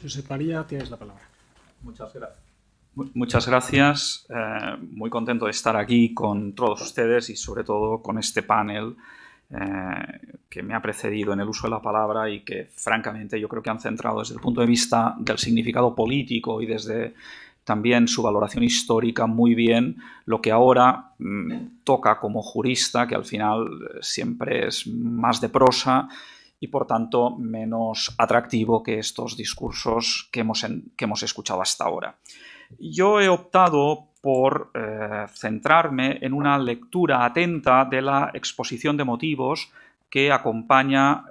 Speaker 1: Josep María, tienes la palabra.
Speaker 4: Muchas gracias. Muy contento de estar aquí con todos ustedes y sobre todo con este panel que me ha precedido en el uso de la palabra y que francamente yo creo que han centrado desde el punto de vista del significado político y desde también su valoración histórica muy bien lo que ahora toca como jurista, que al final siempre es más de prosa y por tanto menos atractivo que estos discursos que hemos escuchado hasta ahora. Yo he optado por centrarme en una lectura atenta de la exposición de motivos que acompaña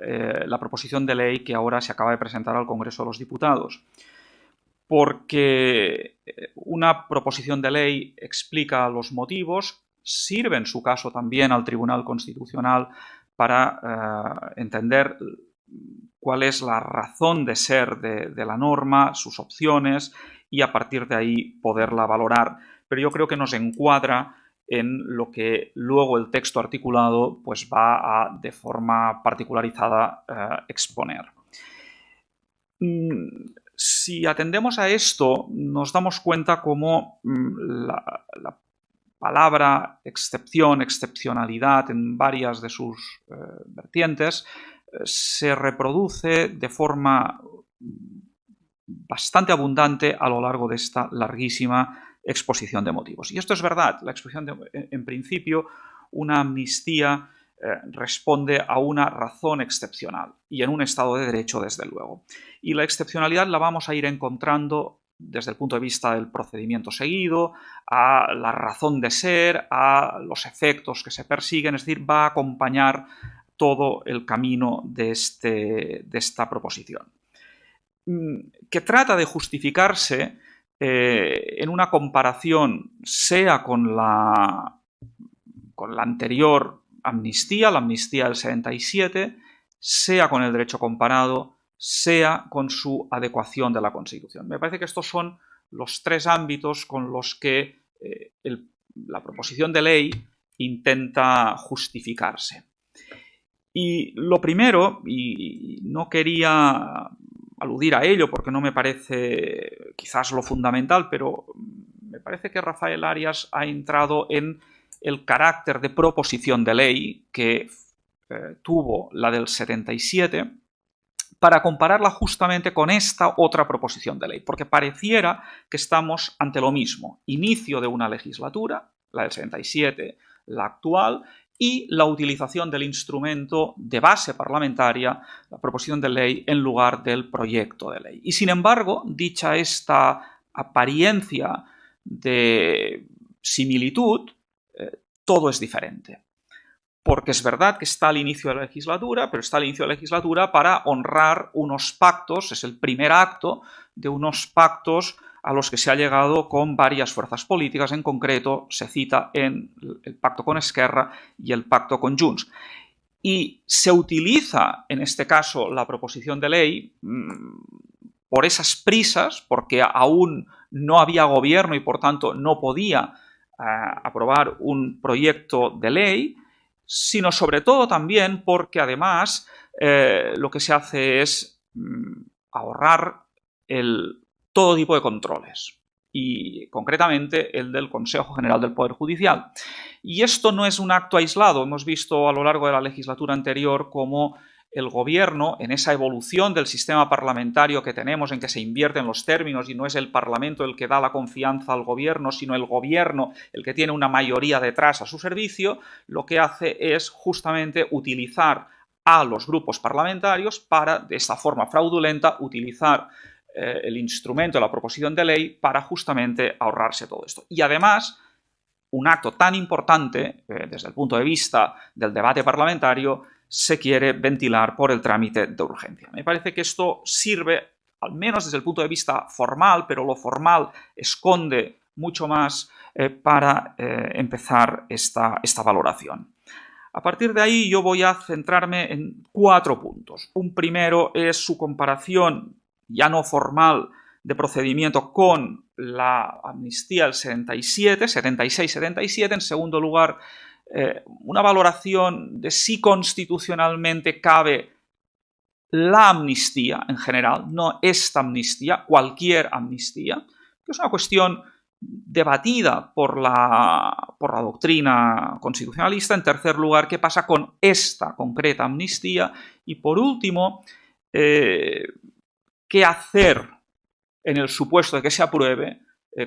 Speaker 4: la proposición de ley que ahora se acaba de presentar al Congreso de los Diputados. Porque una proposición de ley explica los motivos, sirve en su caso también al Tribunal Constitucional para entender cuál es la razón de ser de la norma, sus opciones, y a partir de ahí poderla valorar. Pero yo creo que nos encuadra en lo que luego el texto articulado pues va a, de forma particularizada, exponer. Si atendemos a esto, nos damos cuenta cómo la palabra excepción, excepcionalidad en varias de sus vertientes se reproduce de forma bastante abundante a lo largo de esta larguísima exposición de motivos. Y esto es verdad. La exposición en principio, una amnistía responde a una razón excepcional y en un Estado de Derecho, desde luego. Y la excepcionalidad la vamos a ir encontrando desde el punto de vista del procedimiento seguido, a la razón de ser, a los efectos que se persiguen, es decir, va a acompañar todo el camino de esta proposición, que trata de justificarse en una comparación, sea con la anterior amnistía, la amnistía del 77, sea con el derecho comparado, sea con su adecuación de la Constitución. Me parece que estos son los 3 ámbitos con los que la proposición de ley intenta justificarse. Y lo primero, y no quería aludir a ello porque no me parece quizás lo fundamental, pero me parece que Rafael Arias ha entrado en el carácter de proposición de ley que tuvo la del 77 para compararla justamente con esta otra proposición de ley, porque pareciera que estamos ante lo mismo. Inicio de una legislatura, la del 77 la actual, y la utilización del instrumento de base parlamentaria, la proposición de ley, en lugar del proyecto de ley. Y sin embargo, dicha esta apariencia de similitud, todo es diferente. Porque es verdad que está al inicio de la legislatura, pero está al inicio de la legislatura para honrar unos pactos, es el primer acto de unos pactos a los que se ha llegado con varias fuerzas políticas. En concreto, se cita en el pacto con Esquerra y el pacto con Junts. Y se utiliza, en este caso, la proposición de ley por esas prisas, porque aún no había gobierno y, por tanto, no podía aprobar un proyecto de ley, sino sobre todo también porque, además, lo que se hace es ahorrar todo tipo de controles, y concretamente el del Consejo General del Poder Judicial. Y esto no es un acto aislado. Hemos visto a lo largo de la legislatura anterior cómo el Gobierno, en esa evolución del sistema parlamentario que tenemos, en que se invierten los términos y no es el Parlamento el que da la confianza al Gobierno, sino el Gobierno el que tiene una mayoría detrás a su servicio, lo que hace es justamente utilizar a los grupos parlamentarios para, de esta forma fraudulenta, utilizar el instrumento de la proposición de ley para justamente ahorrarse todo esto. Y además, un acto tan importante, desde el punto de vista del debate parlamentario, se quiere ventilar por el trámite de urgencia. Me parece que esto sirve, al menos desde el punto de vista formal, pero lo formal esconde mucho más para empezar esta valoración. A partir de ahí yo voy a centrarme en 4 puntos. Un primero es su comparación, ya no formal, de procedimiento con la amnistía del 76-77. En segundo lugar, una valoración de si constitucionalmente cabe la amnistía en general, no esta amnistía, cualquier amnistía, que es una cuestión debatida por la doctrina constitucionalista. En tercer lugar, qué pasa con esta concreta amnistía. Y por último, qué hacer en el supuesto de que se apruebe,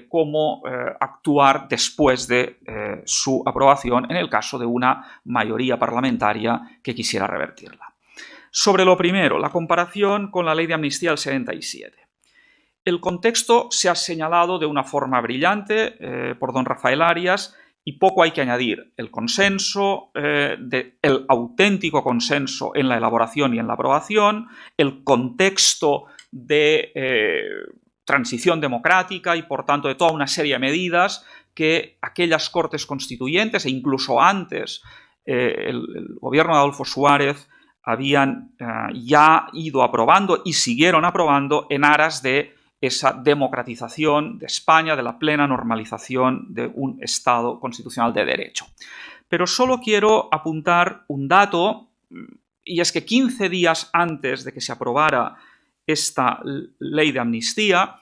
Speaker 4: cómo actuar después de su aprobación en el caso de una mayoría parlamentaria que quisiera revertirla. Sobre lo primero, la comparación con la ley de amnistía del 77. El contexto se ha señalado de una forma brillante por don Rafael Arias y poco hay que añadir. El consenso, el auténtico consenso en la elaboración y en la aprobación, el contexto de transición democrática y, por tanto, de toda una serie de medidas que aquellas Cortes Constituyentes e incluso antes el gobierno de Adolfo Suárez habían ya ido aprobando y siguieron aprobando en aras de esa democratización de España, de la plena normalización de un Estado constitucional de derecho. Pero solo quiero apuntar un dato, y es que 15 días antes de que se aprobara esta ley de amnistía,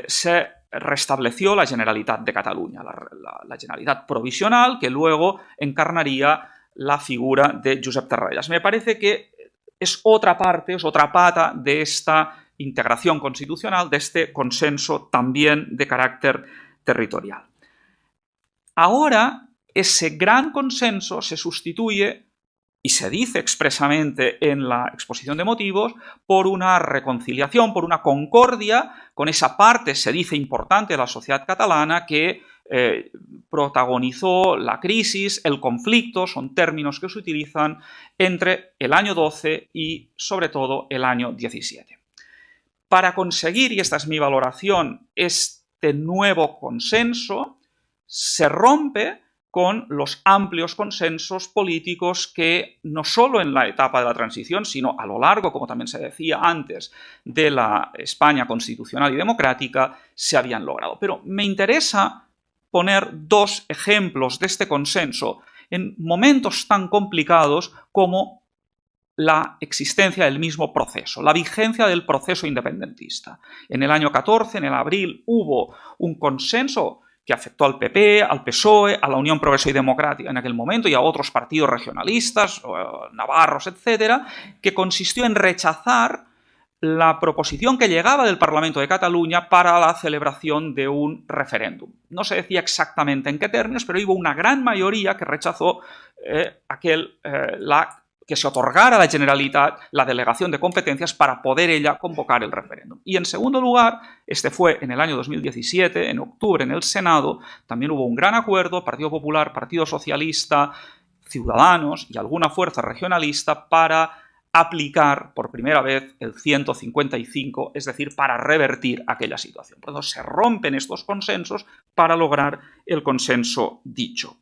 Speaker 4: se restableció la Generalitat de Cataluña, la Generalitat provisional, que luego encarnaría la figura de Josep Tarradellas. Me parece que es otra parte, es otra pata de esta integración constitucional, de este consenso también de carácter territorial. Ahora, ese gran consenso se sustituye, y se dice expresamente en la exposición de motivos, por una reconciliación, por una concordia con esa parte, se dice, importante de la sociedad catalana que protagonizó la crisis, el conflicto, son términos que se utilizan entre el año 12 y, sobre todo, el año 17. Para conseguir, y esta es mi valoración, este nuevo consenso, se rompe con los amplios consensos políticos que no solo en la etapa de la transición, sino a lo largo, como también se decía antes, de la España constitucional y democrática, se habían logrado. Pero me interesa poner 2 ejemplos de este consenso en momentos tan complicados como la existencia del mismo proceso, la vigencia del proceso independentista. En el año 14, en el abril, hubo un consenso que afectó al PP, al PSOE, a la Unión Progreso y Democrática en aquel momento y a otros partidos regionalistas, navarros, etcétera, que consistió en rechazar la proposición que llegaba del Parlamento de Cataluña para la celebración de un referéndum. No se decía exactamente en qué términos, pero hubo una gran mayoría que rechazó que se otorgara a la Generalitat la delegación de competencias para poder ella convocar el referéndum. Y en segundo lugar, este fue en el año 2017, en octubre, en el Senado, también hubo un gran acuerdo, Partido Popular, Partido Socialista, Ciudadanos y alguna fuerza regionalista para aplicar por primera vez el 155, es decir, para revertir aquella situación. Por lo tanto, se rompen estos consensos para lograr el consenso dicho.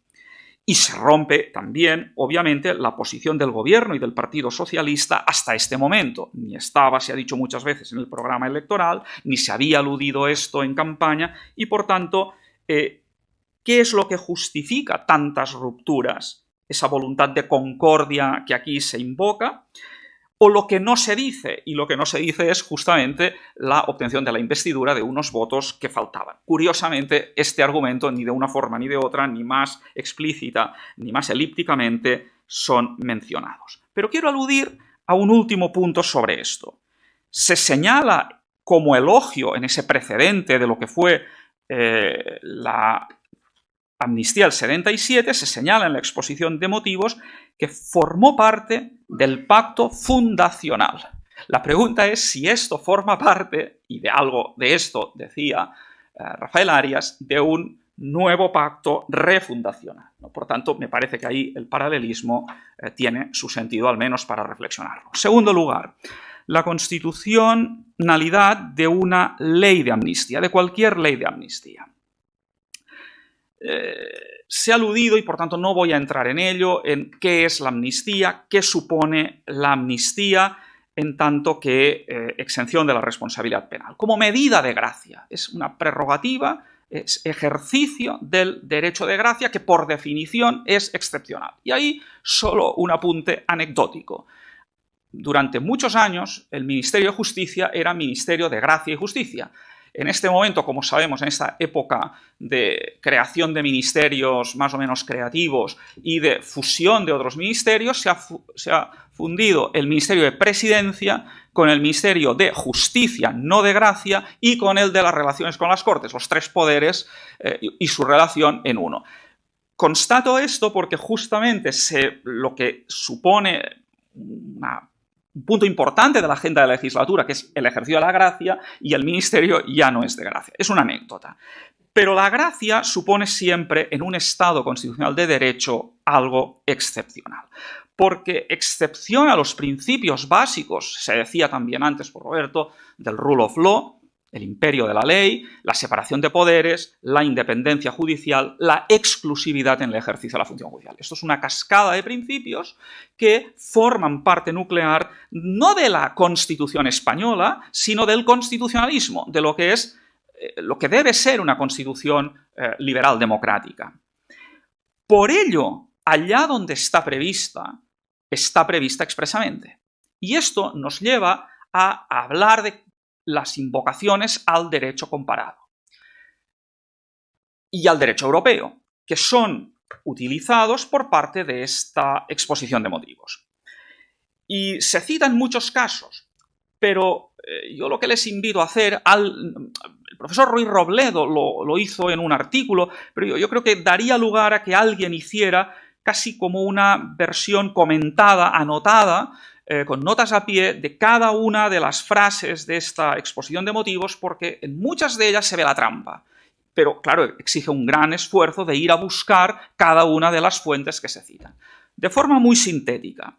Speaker 4: Y se rompe también, obviamente, la posición del gobierno y del Partido Socialista hasta este momento. Ni estaba, se ha dicho muchas veces, en el programa electoral, ni se había aludido esto en campaña, y por tanto, ¿qué es lo que justifica tantas rupturas? Esa voluntad de concordia que aquí se invoca, o lo que no se dice, y lo que no se dice es justamente la obtención de la investidura de unos votos que faltaban. Curiosamente, este argumento ni de una forma ni de otra, ni más explícita ni más elípticamente, son mencionados. Pero quiero aludir a un último punto sobre esto. Se señala como elogio en ese precedente de lo que fue la amnistía del 77, se señala en la exposición de motivos que formó parte del pacto fundacional. La pregunta es si esto forma parte, y de algo de esto decía Rafael Arias, de un nuevo pacto refundacional. Por tanto, me parece que ahí el paralelismo tiene su sentido, al menos para reflexionarlo. Segundo lugar, la constitucionalidad de una ley de amnistía, de cualquier ley de amnistía. Se ha aludido, y por tanto no voy a entrar en ello, en qué es la amnistía, qué supone la amnistía, en tanto que exención de la responsabilidad penal. Como medida de gracia, es una prerrogativa, es ejercicio del derecho de gracia que por definición es excepcional. Y ahí solo un apunte anecdótico. Durante muchos años el Ministerio de Justicia era Ministerio de Gracia y Justicia. En este momento, como sabemos, en esta época de creación de ministerios más o menos creativos y de fusión de otros ministerios, se ha fundido el Ministerio de Presidencia con el Ministerio de Justicia, no de Gracia, y con el de las relaciones con las Cortes, los tres poderes y su relación en uno. Constato esto porque justamente lo que supone un punto importante de la agenda de la legislatura, que es el ejercicio de la gracia, y el ministerio ya no es de gracia. Es una anécdota. Pero la gracia supone siempre, en un Estado constitucional de derecho, algo excepcional. Porque excepciona los principios básicos, se decía también antes por Roberto, del rule of law, el imperio de la ley, la separación de poderes, la independencia judicial, la exclusividad en el ejercicio de la función judicial. Esto es una cascada de principios que forman parte nuclear no de la Constitución española, sino del constitucionalismo, de lo que es lo que debe ser una constitución liberal democrática. Por ello, allá donde está prevista expresamente. Y esto nos lleva a hablar de las invocaciones al derecho comparado y al derecho europeo, que son utilizados por parte de esta exposición de motivos. Y se citan muchos casos, pero yo lo que les invito a hacer, el profesor Ruiz Robledo lo hizo en un artículo, pero yo creo que daría lugar a que alguien hiciera casi como una versión comentada, anotada, con notas a pie de cada una de las frases de esta exposición de motivos, porque en muchas de ellas se ve la trampa. Pero, claro, exige un gran esfuerzo de ir a buscar cada una de las fuentes que se citan. De forma muy sintética,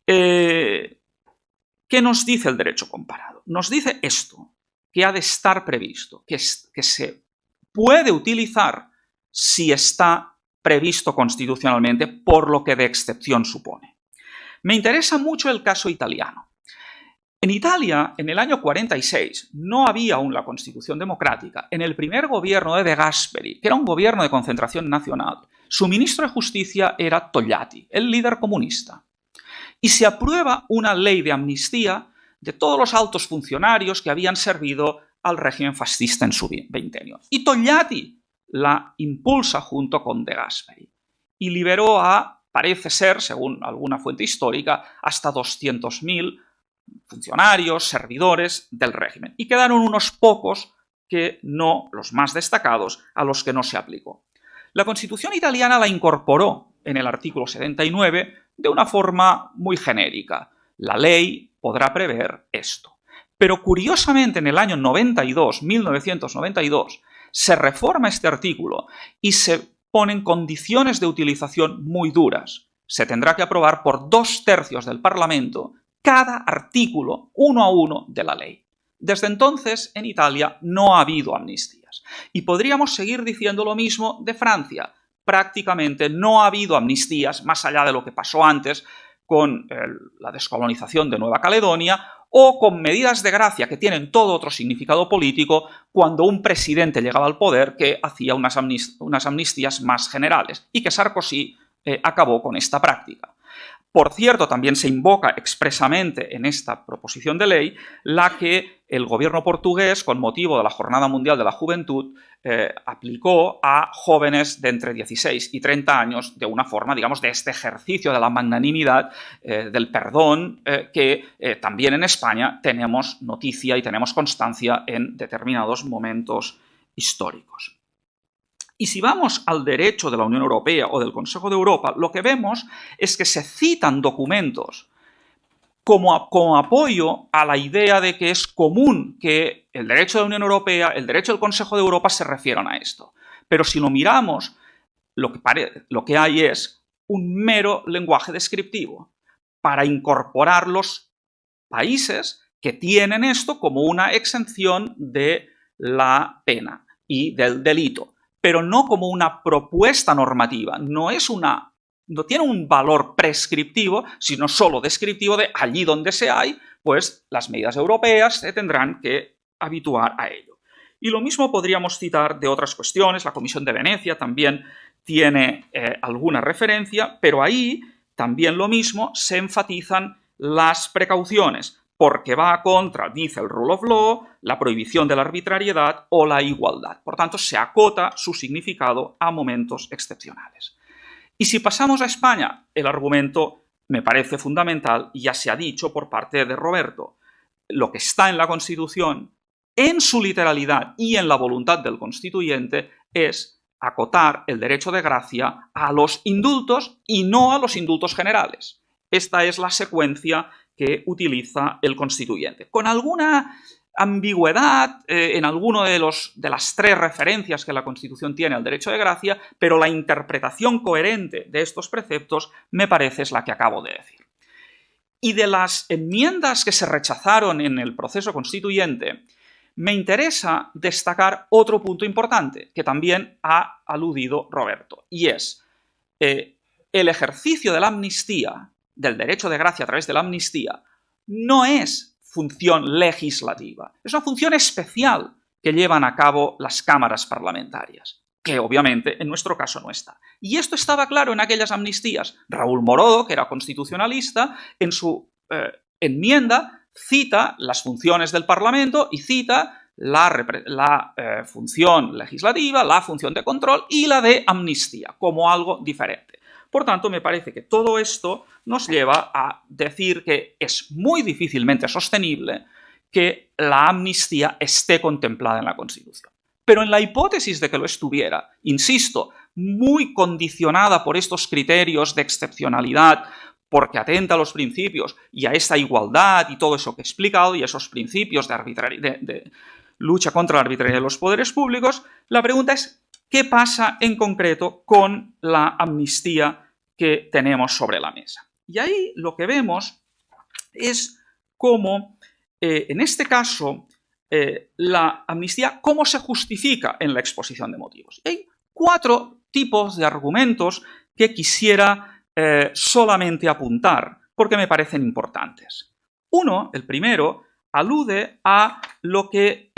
Speaker 4: ¿qué nos dice el derecho comparado? Nos dice esto, que ha de estar previsto, que se puede utilizar si está previsto constitucionalmente, por lo que de excepción supone. Me interesa mucho el caso italiano. En Italia, en el año 46, no había aún la Constitución democrática. En el primer gobierno de De Gasperi, que era un gobierno de concentración nacional, su ministro de Justicia era Togliatti, el líder comunista. Y se aprueba una ley de amnistía de todos los altos funcionarios que habían servido al régimen fascista en su veintenio. Y Togliatti la impulsa junto con De Gasperi y liberó a, parece ser, según alguna fuente histórica, hasta 200.000 funcionarios, servidores del régimen. Y quedaron unos pocos que no, los más destacados, a los que no se aplicó. La Constitución italiana la incorporó en el artículo 79 de una forma muy genérica. La ley podrá prever esto. Pero curiosamente en el año 1992, se reforma este artículo y se ponen condiciones de utilización muy duras. Se tendrá que aprobar por 2/3 del Parlamento cada artículo, uno a uno, de la ley. Desde entonces, en Italia no ha habido amnistías. Y podríamos seguir diciendo lo mismo de Francia. Prácticamente no ha habido amnistías, más allá de lo que pasó antes con la descolonización de Nueva Caledonia o con medidas de gracia que tienen todo otro significado político cuando un presidente llegaba al poder que hacía unas amnistías más generales y que Sarkozy acabó con esta práctica. Por cierto, también se invoca expresamente en esta proposición de ley la que el gobierno portugués, con motivo de la Jornada Mundial de la Juventud, aplicó a jóvenes de entre 16 y 30 años de una forma, digamos, de este ejercicio de la magnanimidad, del perdón, que también en España tenemos noticia y tenemos constancia en determinados momentos históricos. Y si vamos al derecho de la Unión Europea o del Consejo de Europa, lo que vemos es que se citan documentos como apoyo a la idea de que es común que el derecho de la Unión Europea, el derecho del Consejo de Europa se refieran a esto. Pero si lo miramos, lo que hay es un mero lenguaje descriptivo para incorporar los países que tienen esto como una exención de la pena y del delito, pero no como una propuesta normativa. No tiene un valor prescriptivo, sino solo descriptivo de allí donde se hay, pues las medidas europeas se tendrán que habituar a ello. Y lo mismo podríamos citar de otras cuestiones. La Comisión de Venecia también tiene alguna referencia, pero ahí también lo mismo, se enfatizan las precauciones, porque va contra, dice el rule of law, la prohibición de la arbitrariedad o la igualdad. Por tanto, se acota su significado a momentos excepcionales. Y si pasamos a España, el argumento me parece fundamental y ya se ha dicho por parte de Roberto. Lo que está en la Constitución, en su literalidad y en la voluntad del constituyente, es acotar el derecho de gracia a los indultos y no a los indultos generales. Esta es la secuencia que utiliza el constituyente. Con alguna ambigüedad en alguno de las 3 referencias que la Constitución tiene al derecho de gracia, pero la interpretación coherente de estos preceptos me parece es la que acabo de decir. Y de las enmiendas que se rechazaron en el proceso constituyente, me interesa destacar otro punto importante que también ha aludido Roberto, y es el ejercicio de la amnistía, del derecho de gracia a través de la amnistía, no es función legislativa, es una función especial que llevan a cabo las cámaras parlamentarias, que obviamente en nuestro caso no está. Y esto estaba claro en aquellas amnistías. Raúl Morodo, que era constitucionalista, en su enmienda cita las funciones del Parlamento y cita la función legislativa, la función de control y la de amnistía como algo diferente. Por tanto, me parece que todo esto nos lleva a decir que es muy difícilmente sostenible que la amnistía esté contemplada en la Constitución. Pero en la hipótesis de que lo estuviera, insisto, muy condicionada por estos criterios de excepcionalidad, porque atenta a los principios y a esta igualdad y todo eso que he explicado, y esos principios de lucha contra la arbitrariedad de los poderes públicos, la pregunta es: ¿qué pasa en concreto con la amnistía que tenemos sobre la mesa? Y ahí lo que vemos es cómo, en este caso, la amnistía, cómo se justifica en la exposición de motivos. Y hay 4 tipos de argumentos que quisiera solamente apuntar, porque me parecen importantes. Uno, el primero, alude a lo que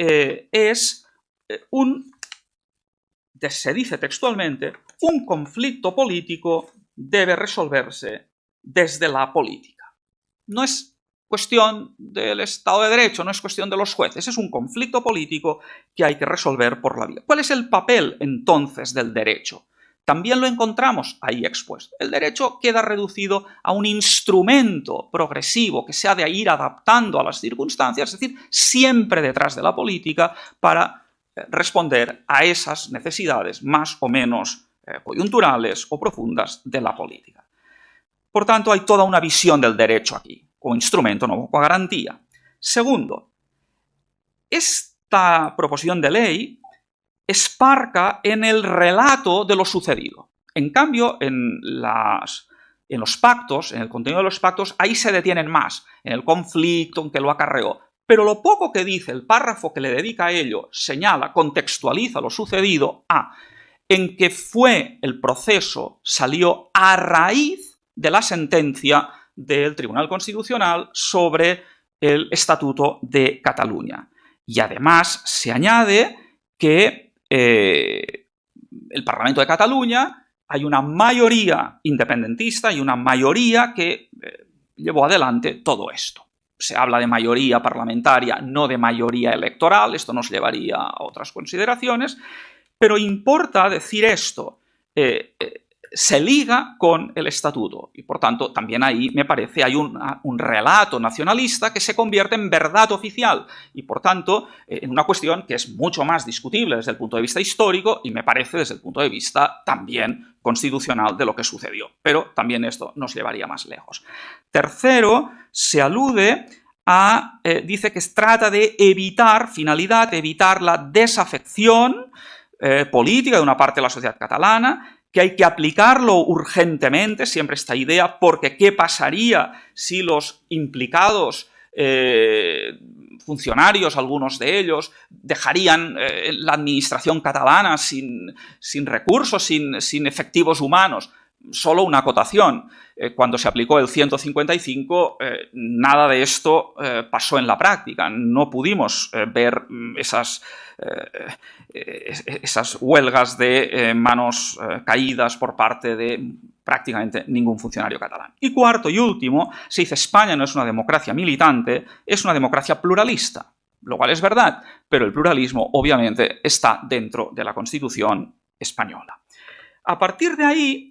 Speaker 4: se dice textualmente, un conflicto político debe resolverse desde la política. No es cuestión del Estado de Derecho, no es cuestión de los jueces, es un conflicto político que hay que resolver por la vía. ¿Cuál es el papel entonces del derecho? también lo encontramos ahí expuesto. El derecho queda reducido a un instrumento progresivo que se ha de ir adaptando a las circunstancias, es decir, siempre detrás de la política para responder a esas necesidades más o menos coyunturales o profundas de la política. Por tanto, hay toda una visión del derecho aquí, como instrumento, no como garantía. Segundo, esta proposición de ley esparca en el relato de lo sucedido. En cambio, en los pactos, en el contenido de los pactos, ahí se detienen más, en el conflicto, en que lo acarreó. Pero lo poco que dice, el párrafo que le dedica a ello, señala, contextualiza lo sucedido en que fue el proceso, salió a raíz de la sentencia del Tribunal Constitucional sobre el Estatuto de Cataluña. Y además se añade que el Parlamento de Cataluña hay una mayoría independentista y una mayoría que llevó adelante todo esto. Se habla de mayoría parlamentaria, no de mayoría electoral, esto nos llevaría a otras consideraciones, pero importa decir esto, se liga con el estatuto y por tanto también ahí me parece hay un relato nacionalista que se convierte en verdad oficial y por tanto en una cuestión que es mucho más discutible desde el punto de vista histórico y me parece desde el punto de vista también constitucional de lo que sucedió, pero también esto nos llevaría más lejos. Tercero, se alude dice que se trata de finalidad, evitar la desafección política de una parte de la sociedad catalana, que hay que aplicarlo urgentemente, siempre esta idea, porque ¿qué pasaría si los implicados funcionarios, algunos de ellos, dejarían la administración catalana sin recursos, sin efectivos humanos? Solo una acotación. Cuando se aplicó el 155, nada de esto pasó en la práctica. No pudimos ver esas huelgas de manos caídas por parte de prácticamente ningún funcionario catalán. Y cuarto y último, se dice España no es una democracia militante, es una democracia pluralista, lo cual es verdad, pero el pluralismo obviamente está dentro de la Constitución española. A partir de ahí,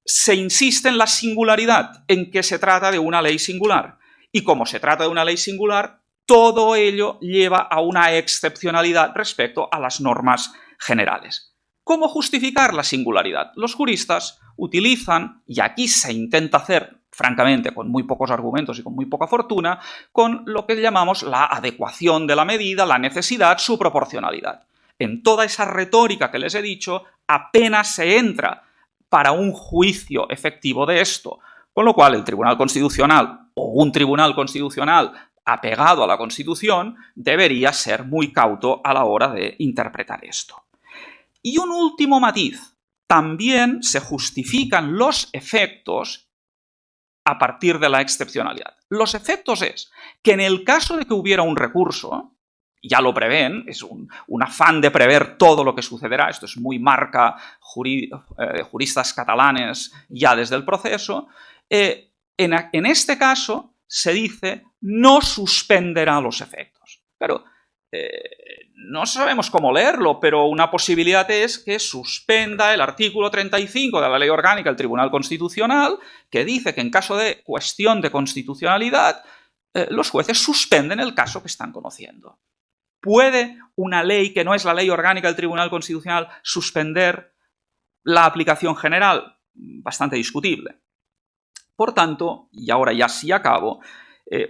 Speaker 4: se insiste en la singularidad, en que se trata de una ley singular. Y como se trata de una ley singular, todo ello lleva a una excepcionalidad respecto a las normas generales. ¿Cómo justificar la singularidad? Los juristas utilizan, y aquí se intenta hacer, francamente, con muy pocos argumentos y con muy poca fortuna, con lo que llamamos la adecuación de la medida, la necesidad, su proporcionalidad. En toda esa retórica que les he dicho, apenas se entra para un juicio efectivo de esto, con lo cual el Tribunal Constitucional o un Tribunal Constitucional apegado a la Constitución debería ser muy cauto a la hora de interpretar esto. Y un último matiz, también se justifican los efectos a partir de la excepcionalidad. Los efectos es que en el caso de que hubiera un recurso, ya lo prevén, es un afán de prever todo lo que sucederá, esto es muy marca juristas catalanes ya desde el proceso, en este caso se dice no suspenderá los efectos. Pero no sabemos cómo leerlo, pero una posibilidad es que suspenda el artículo 35 de la Ley Orgánica del Tribunal Constitucional, que dice que en caso de cuestión de constitucionalidad, los jueces suspenden el caso que están conociendo. ¿Puede una ley que no es la ley orgánica del Tribunal Constitucional suspender la aplicación general? Bastante discutible. Por tanto, y ahora ya sí acabo,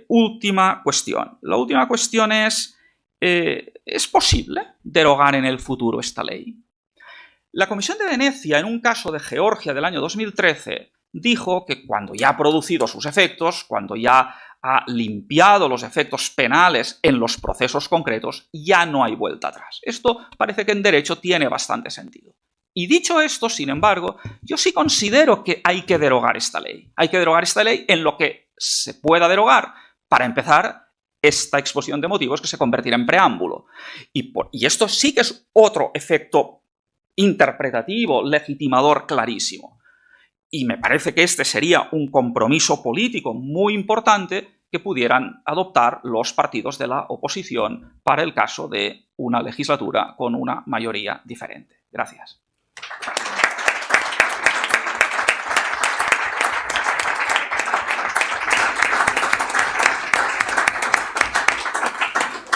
Speaker 4: última cuestión. La última cuestión ¿es posible derogar en el futuro esta ley? La Comisión de Venecia, en un caso de Georgia del año 2013, dijo que cuando ya ha producido sus efectos, cuando ya ha limpiado los efectos penales en los procesos concretos, ya no hay vuelta atrás. Esto parece que en derecho tiene bastante sentido. Y dicho esto, sin embargo, yo sí considero que hay que derogar esta ley. Hay que derogar esta ley en lo que se pueda derogar. Para empezar, esta exposición de motivos que se convertirá en preámbulo. Y esto sí que es otro efecto interpretativo, legitimador clarísimo. Y me parece que este sería un compromiso político muy importante que pudieran adoptar los partidos de la oposición para el caso de una legislatura con una mayoría diferente. Gracias.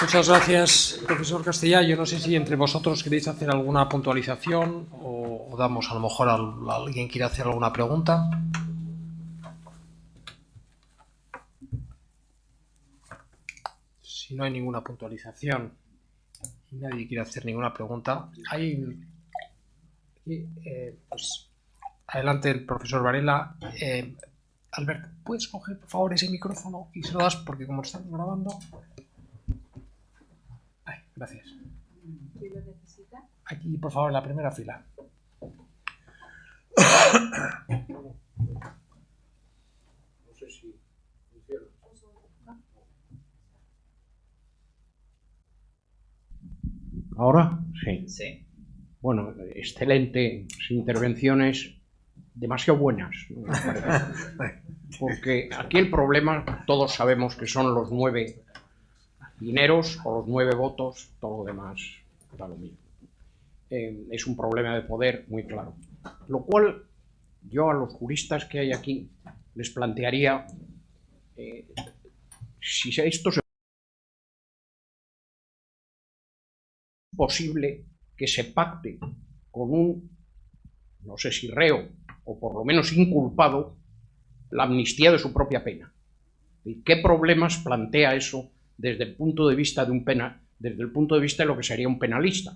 Speaker 1: Muchas gracias, profesor Castellá. Yo no sé si entre vosotros queréis hacer alguna puntualización o damos a lo mejor a alguien quiere hacer alguna pregunta. Si no hay ninguna puntualización y nadie quiere hacer ninguna pregunta, pues adelante el profesor Varela. Alberto, ¿puedes coger por favor ese micrófono y se lo das porque como estamos grabando? Ay, gracias.
Speaker 5: ¿Quién lo necesita?
Speaker 1: Aquí, por favor, en la primera fila. No sé si funciona.
Speaker 6: ¿Ahora? Sí. Sí. Bueno, excelentes intervenciones, demasiado buenas, ¿no? Porque aquí el problema, todos sabemos que son los 9 dineros o los 9 votos, todo lo demás da lo mismo. Es un problema de poder muy claro. Lo cual yo a los juristas que hay aquí les plantearía si esto es posible que se pacte con un, no sé si reo o por lo menos inculpado, la amnistía de su propia pena. ¿Y qué problemas plantea eso desde el punto de vista de un desde el punto de vista de lo que sería un penalista?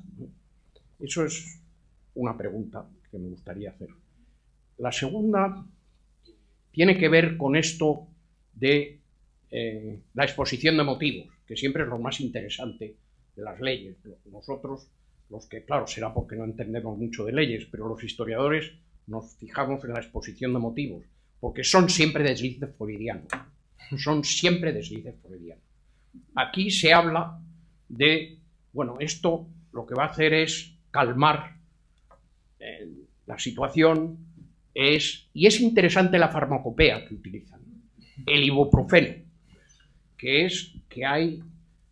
Speaker 6: Eso es una pregunta que me gustaría hacer. La segunda tiene que ver con esto de la exposición de motivos, que siempre es lo más interesante de las leyes. Nosotros, los que, claro, será porque no entendemos mucho de leyes, pero los historiadores nos fijamos en la exposición de motivos, porque son siempre deslices freudianos. Son siempre deslices freudianos. Aquí se habla de, bueno, esto lo que va a hacer es calmar la situación, y es interesante la farmacopea que utilizan. El ibuprofeno, que es que hay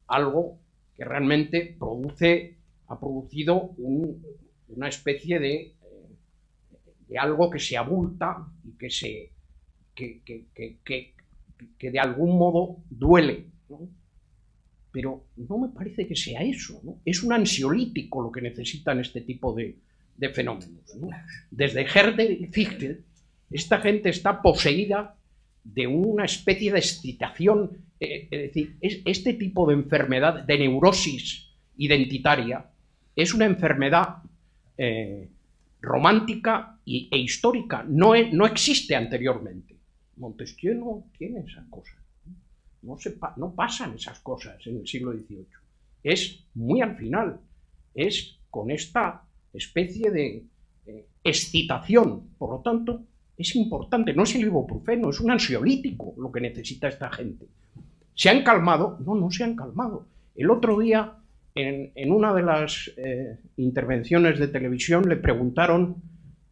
Speaker 6: algo que realmente ha producido una especie de algo que se abulta y que de algún modo duele, ¿no? Pero no me parece que sea eso, ¿no? Es un ansiolítico lo que necesitan este tipo de fenómenos, ¿no? Desde Herder y Fichte, esta gente está poseída de una especie de excitación, es decir, este tipo de enfermedad, de neurosis identitaria, es una enfermedad romántica e histórica, no existe anteriormente. Montesquieu no tiene esas cosas, no pasan esas cosas en el siglo XVIII. Es muy al final, es con esta especie de excitación, por lo tanto, es importante, no es el ibuprofeno, es un ansiolítico lo que necesita esta gente. ¿Se han calmado? No se han calmado. El otro día, en una de las intervenciones de televisión, le preguntaron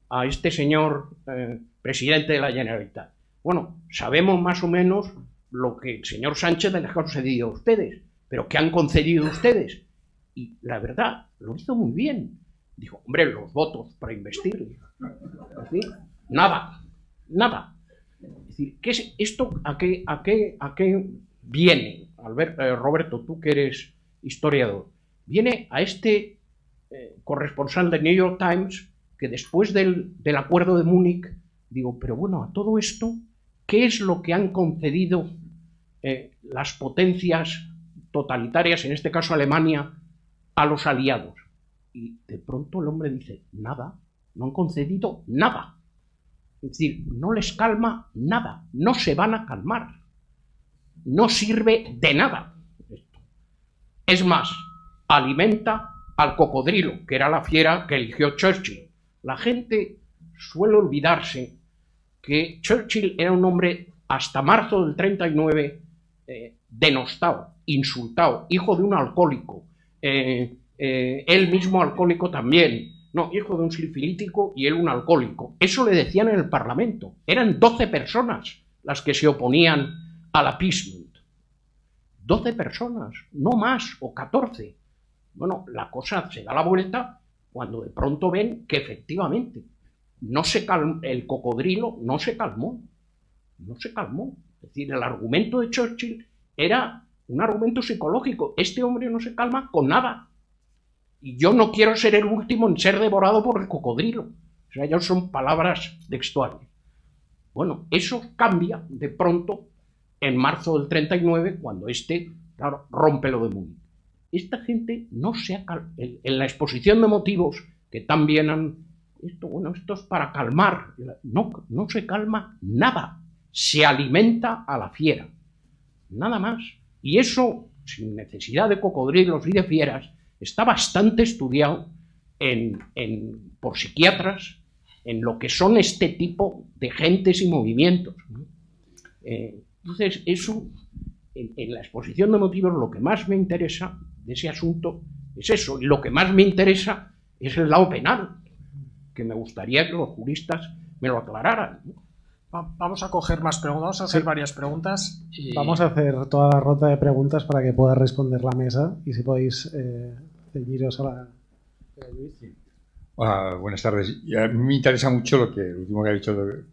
Speaker 6: a este señor presidente de la Generalitat. Bueno, sabemos más o menos lo que el señor Sánchez les ha concedido a ustedes, pero ¿qué han concedido ustedes? Y la verdad, lo hizo muy bien. Dijo, hombre, los votos para investir. Es decir, nada. Es decir, ¿qué es esto? ¿A qué viene? Roberto, tú que eres historiador, viene a este corresponsal del New York Times que después del acuerdo de Múnich, digo, pero bueno, a todo esto, ¿qué es lo que han concedido las potencias totalitarias, en este caso Alemania, a los aliados? Y de pronto el hombre dice, nada, no han concedido nada. Es decir, no les calma nada, no se van a calmar. No sirve de nada esto. Es más, alimenta al cocodrilo, que era la fiera que eligió Churchill. La gente suele olvidarse que Churchill era un hombre hasta marzo del 39 denostado, insultado, hijo de un alcohólico, él mismo alcohólico también, no, hijo de un sifilítico y él un alcohólico. Eso le decían en el Parlamento. Eran 12 personas las que se oponían al appeasement. 12 personas, no más, o 14. Bueno, la cosa se da la vuelta cuando de pronto ven que efectivamente el cocodrilo no se calmó. Es decir, el argumento de Churchill era un argumento psicológico. Este hombre no se calma con nada. Y yo no quiero ser el último en ser devorado por el cocodrilo. O sea, ya son palabras textuales. Bueno, eso cambia de pronto en marzo del 39, cuando claro, rompe lo de Múnich. Esta gente no se ha calmado. En la exposición de motivos que también han... Esto es para calmar. No se calma nada. Se alimenta a la fiera. Nada más. Y eso, sin necesidad de cocodrilos y de fieras, está bastante estudiado por psiquiatras en lo que son este tipo de gentes y movimientos. Entonces, eso, en la exposición de motivos, lo que más me interesa de ese asunto es eso. Y lo que más me interesa es el lado penal, que me gustaría que los juristas me lo aclararan.
Speaker 1: Vamos a coger más preguntas, vamos a hacer varias preguntas.
Speaker 7: Vamos a hacer toda la ronda de preguntas para que pueda responder la mesa y si podéis ceñiros a la...
Speaker 8: Hola, buenas tardes. Y a mí me interesa mucho lo último que ha dicho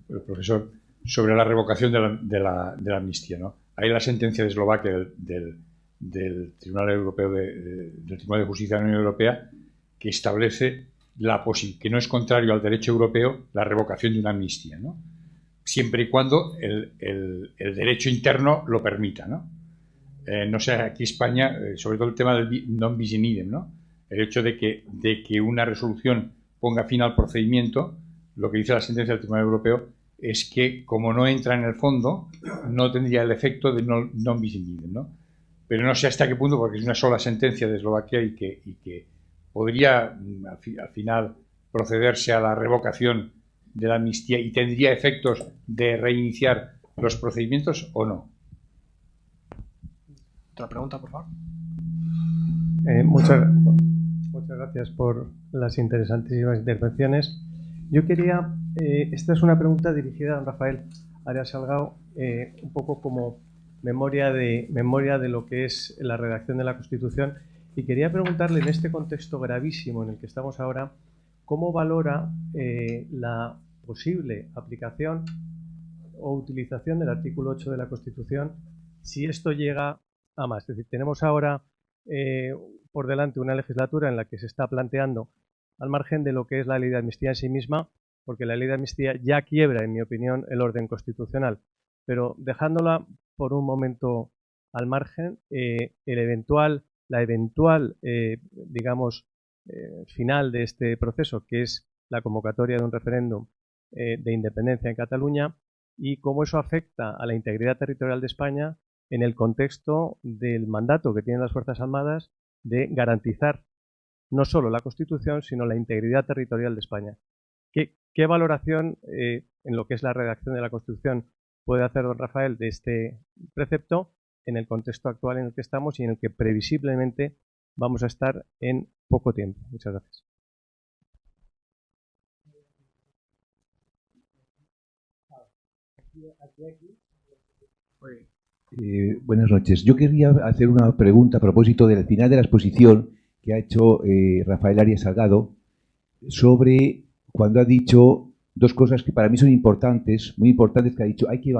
Speaker 8: el profesor sobre la revocación de la amnistía, ¿no? Hay la sentencia de Eslovaquia del Tribunal Europeo del Tribunal de Justicia de la Unión Europea que establece que no es contrario al derecho europeo la revocación de una amnistía, ¿no? Siempre y cuando el derecho interno lo permita, ¿no? No sé, aquí España, sobre todo el tema del non bis in idem, ¿no? El hecho de que una resolución ponga fin al procedimiento, lo que dice la sentencia del Tribunal Europeo es que, como no entra en el fondo, no tendría el efecto de non bis in idem, ¿no? Pero no sé hasta qué punto, porque es una sola sentencia de Eslovaquia y que podría al final procederse a la revocación de la amnistía y tendría efectos de reiniciar los procedimientos o no.
Speaker 1: Otra pregunta, por favor.
Speaker 7: Muchas gracias por las interesantísimas intervenciones. Yo quería, esta es una pregunta dirigida a don Rafael Arias Salgado, un poco como memoria de lo que es la redacción de la Constitución, y quería preguntarle, en este contexto gravísimo en el que estamos ahora, ¿cómo valora la posible aplicación o utilización del artículo 8 de la Constitución si esto llega a más? Es decir, tenemos ahora por delante una legislatura en la que se está planteando, al margen de lo que es la ley de amnistía en sí misma, porque la ley de amnistía ya quiebra, en mi opinión, el orden constitucional, pero dejándola por un momento al margen, la eventual final de este proceso, que es la convocatoria de un referéndum de independencia en Cataluña, y cómo eso afecta a la integridad territorial de España en el contexto del mandato que tienen las Fuerzas Armadas de garantizar no solo la Constitución, sino la integridad territorial de España. ¿Qué valoración en lo que es la redacción de la Constitución puede hacer don Rafael de este precepto en el contexto actual en el que estamos y en el que previsiblemente vamos a estar en poco tiempo? Muchas gracias.
Speaker 9: Buenas noches. Yo quería hacer una pregunta a propósito del final de la exposición que ha hecho Rafael Arias Salgado sobre cuando ha dicho dos cosas que para mí son importantes, muy importantes, que ha dicho: hay que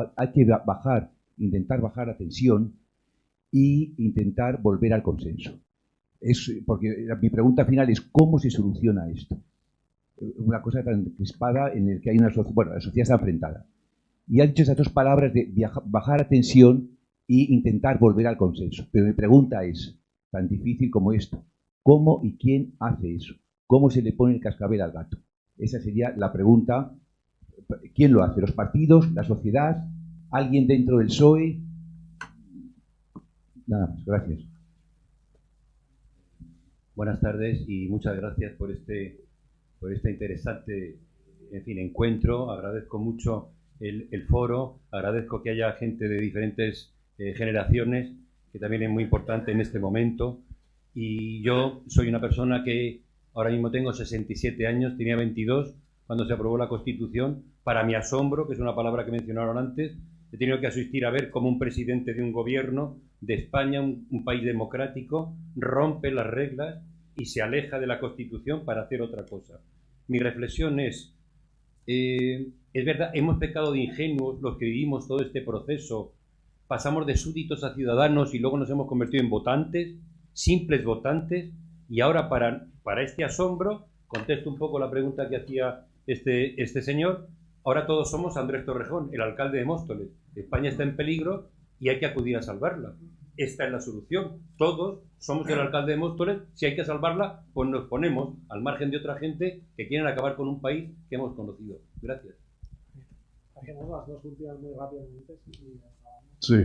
Speaker 9: intentar bajar la tensión y intentar volver al consenso. Porque mi pregunta final es: ¿cómo se soluciona esto? Una cosa tan crispada en el que hay la sociedad está enfrentada. Y ha dicho esas dos palabras de bajar la tensión e intentar volver al consenso. Pero mi pregunta es tan difícil como esto: ¿cómo y quién hace eso? ¿Cómo se le pone el cascabel al gato? Esa sería la pregunta. ¿Quién lo hace? ¿Los partidos? ¿La sociedad? ¿Alguien dentro del PSOE? Nada más. Gracias.
Speaker 10: Buenas tardes y muchas gracias por este interesante encuentro. Agradezco mucho el foro, agradezco que haya gente de diferentes generaciones, que también es muy importante en este momento. Y yo soy una persona que ahora mismo tengo 67 años, tenía 22 cuando se aprobó la Constitución. Para mi asombro, que es una palabra que mencionaron antes, he tenido que asistir a ver cómo un presidente de un gobierno de España, un país democrático, rompe las reglas y se aleja de la Constitución para hacer otra cosa. Mi reflexión es verdad, hemos pecado de ingenuos los que vivimos todo este proceso pasamos de súbditos a ciudadanos y luego nos hemos convertido en votantes, simples votantes, y ahora para este asombro, contesto un poco la pregunta que hacía este señor, ahora todos somos Andrés Torrejón, el alcalde de Móstoles. España está en peligro y hay que acudir a salvarla. Esta es la solución. Todos somos el alcalde de Móstoles. Si hay que salvarla, pues nos ponemos al margen de otra gente que quieren acabar con un país que hemos conocido. Gracias.
Speaker 11: Hacemos las dos últimas muy rápidamente.
Speaker 12: Sí,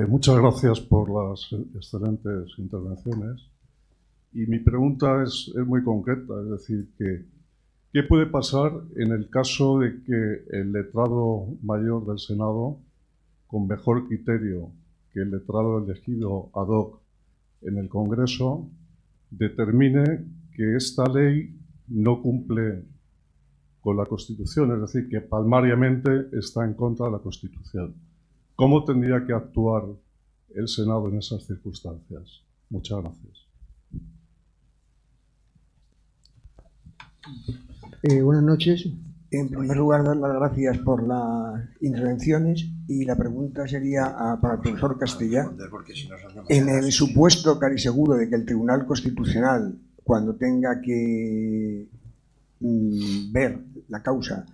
Speaker 12: muchas gracias por las excelentes intervenciones. Y mi pregunta es muy concreta, es decir, ¿qué puede pasar en el caso de que el letrado mayor del Senado, con mejor criterio que el letrado elegido ad hoc en el Congreso, determine que esta ley no cumple con la Constitución, es decir, que palmariamente está en contra de la Constitución? ¿Cómo tendría que actuar el Senado en esas circunstancias? Muchas gracias.
Speaker 13: Buenas noches. En primer lugar, dar las gracias por las intervenciones y la pregunta sería para el profesor Castella. En el supuesto casi seguro de que el Tribunal Constitucional, cuando tenga que ver la causa,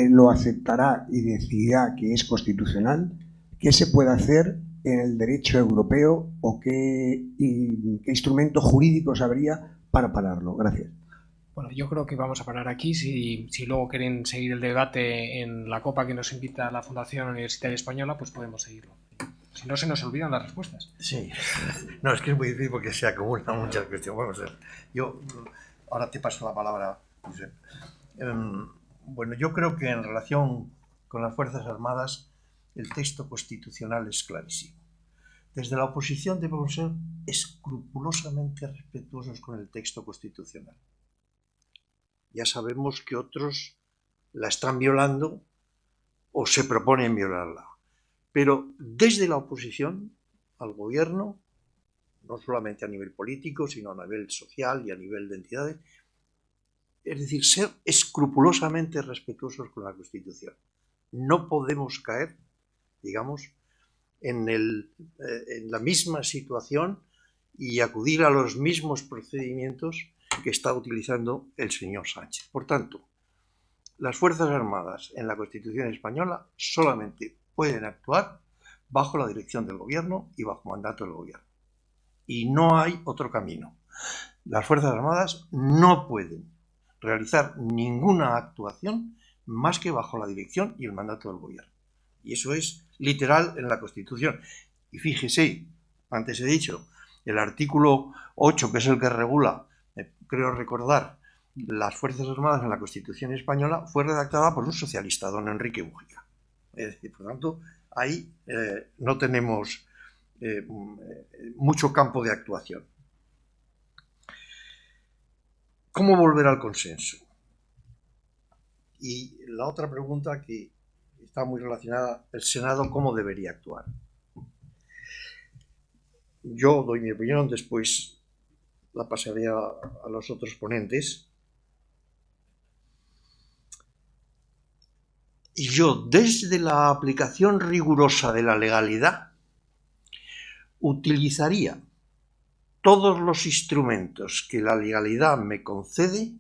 Speaker 13: lo aceptará y decidirá que es constitucional, ¿qué se puede hacer en el derecho europeo o qué instrumentos jurídicos habría para pararlo? Gracias.
Speaker 1: Bueno, yo creo que vamos a parar aquí. Si luego quieren seguir el debate en la copa que nos invita la Fundación Universitaria Española, pues podemos seguirlo. Si no, se nos olvidan las respuestas.
Speaker 2: Sí. No, es que es muy difícil porque se acumulan muchas cuestiones. Vamos a ver. Yo ahora te paso la palabra, Josep. Bueno, yo creo que en relación con las Fuerzas Armadas el texto constitucional es clarísimo. Desde la oposición debemos ser escrupulosamente respetuosos con el texto constitucional. Ya sabemos que otros la están violando o se proponen violarla. Pero desde la oposición al gobierno, no solamente a nivel político, sino a nivel social y a nivel de entidades, es decir, ser escrupulosamente respetuosos con la Constitución. No podemos caer, digamos, en la misma situación y acudir a los mismos procedimientos que está utilizando el señor Sánchez. Por tanto, las Fuerzas Armadas en la Constitución española solamente pueden actuar bajo la dirección del gobierno y bajo mandato del gobierno. Y no hay otro camino. Las Fuerzas Armadas no pueden realizar ninguna actuación más que bajo la dirección y el mandato del gobierno. Y eso es literal en la Constitución. Y fíjese, antes he dicho, el artículo 8, que es el que regula, creo recordar, las Fuerzas Armadas en la Constitución española, fue redactada por un socialista, don Enrique Múgica. Es decir, por tanto, ahí no tenemos mucho campo de actuación. ¿Cómo volver al consenso? Y la otra pregunta que está muy relacionada, el Senado, ¿cómo debería actuar? Yo doy mi opinión, después la pasaré a los otros ponentes. Y yo, desde la aplicación rigurosa de la legalidad, utilizaría todos los instrumentos que la legalidad me concede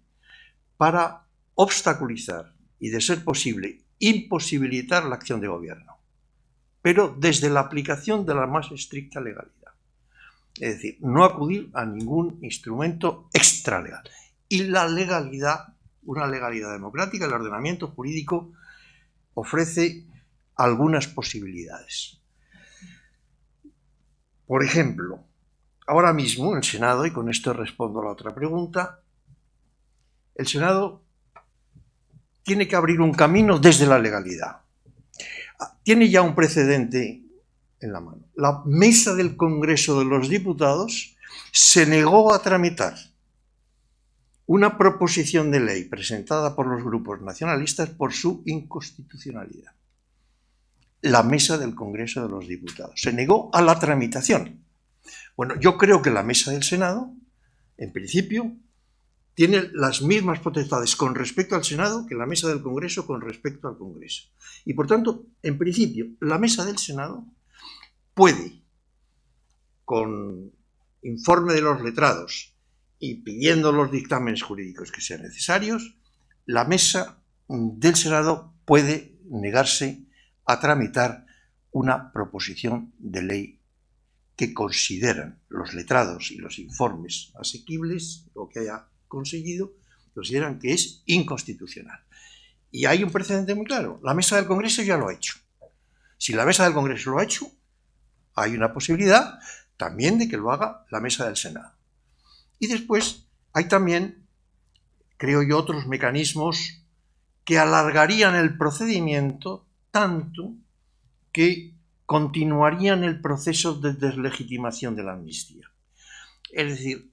Speaker 2: para obstaculizar y, de ser posible, imposibilitar la acción de gobierno, pero desde la aplicación de la más estricta legalidad. Es decir, no acudir a ningún instrumento extralegal. Y la legalidad, una legalidad democrática, el ordenamiento jurídico ofrece algunas posibilidades. Por ejemplo, ahora mismo el Senado, y con esto respondo a la otra pregunta, el Senado tiene que abrir un camino desde la legalidad. Tiene ya un precedente en la mano. La mesa del Congreso de los Diputados se negó a tramitar una proposición de ley presentada por los grupos nacionalistas por su inconstitucionalidad. La mesa del Congreso de los Diputados se negó a la tramitación. Bueno, yo creo que la mesa del Senado, en principio, tiene las mismas potestades con respecto al Senado que la mesa del Congreso con respecto al Congreso. Y por tanto, en principio, la mesa del Senado puede, con informe de los letrados y pidiendo los dictámenes jurídicos que sean necesarios, la mesa del Senado puede negarse a tramitar una proposición de ley que consideran los letrados y los informes asequibles, lo que haya conseguido, consideran que es inconstitucional. Y hay un precedente muy claro. La mesa del Congreso ya lo ha hecho. Si la mesa del Congreso lo ha hecho, hay una posibilidad también de que lo haga la mesa del Senado. Y después hay también, creo yo, otros mecanismos que alargarían el procedimiento tanto que continuarían el proceso de deslegitimación de la amnistía. Es decir,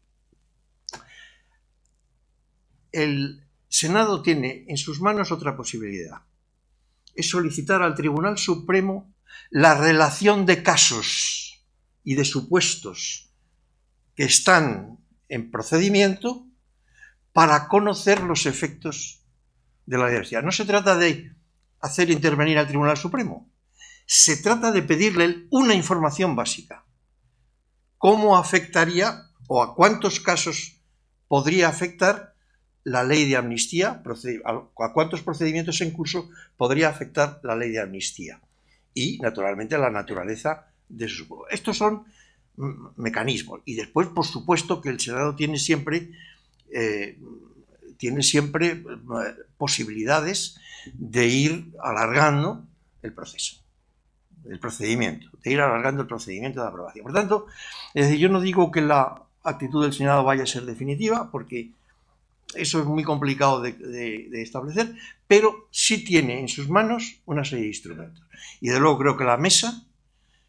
Speaker 2: el Senado tiene en sus manos otra posibilidad. Es solicitar al Tribunal Supremo la relación de casos y de supuestos que están en procedimiento para conocer los efectos de la diversidad. No se trata de hacer intervenir al Tribunal Supremo, se trata de pedirle una información básica. ¿Cómo afectaría o a cuántos casos podría afectar la ley de amnistía? ¿A cuántos procedimientos en curso podría afectar la ley de amnistía? Y, naturalmente, la naturaleza de sus... Estos son mecanismos. Y después, por supuesto, que el Senado tiene siempre posibilidades de ir alargando el proceso, el procedimiento, de ir alargando el procedimiento de aprobación. Por tanto, es decir, yo no digo que la actitud del Senado vaya a ser definitiva, porque eso es muy complicado de establecer, pero sí tiene en sus manos una serie de instrumentos. Y de luego creo que la mesa,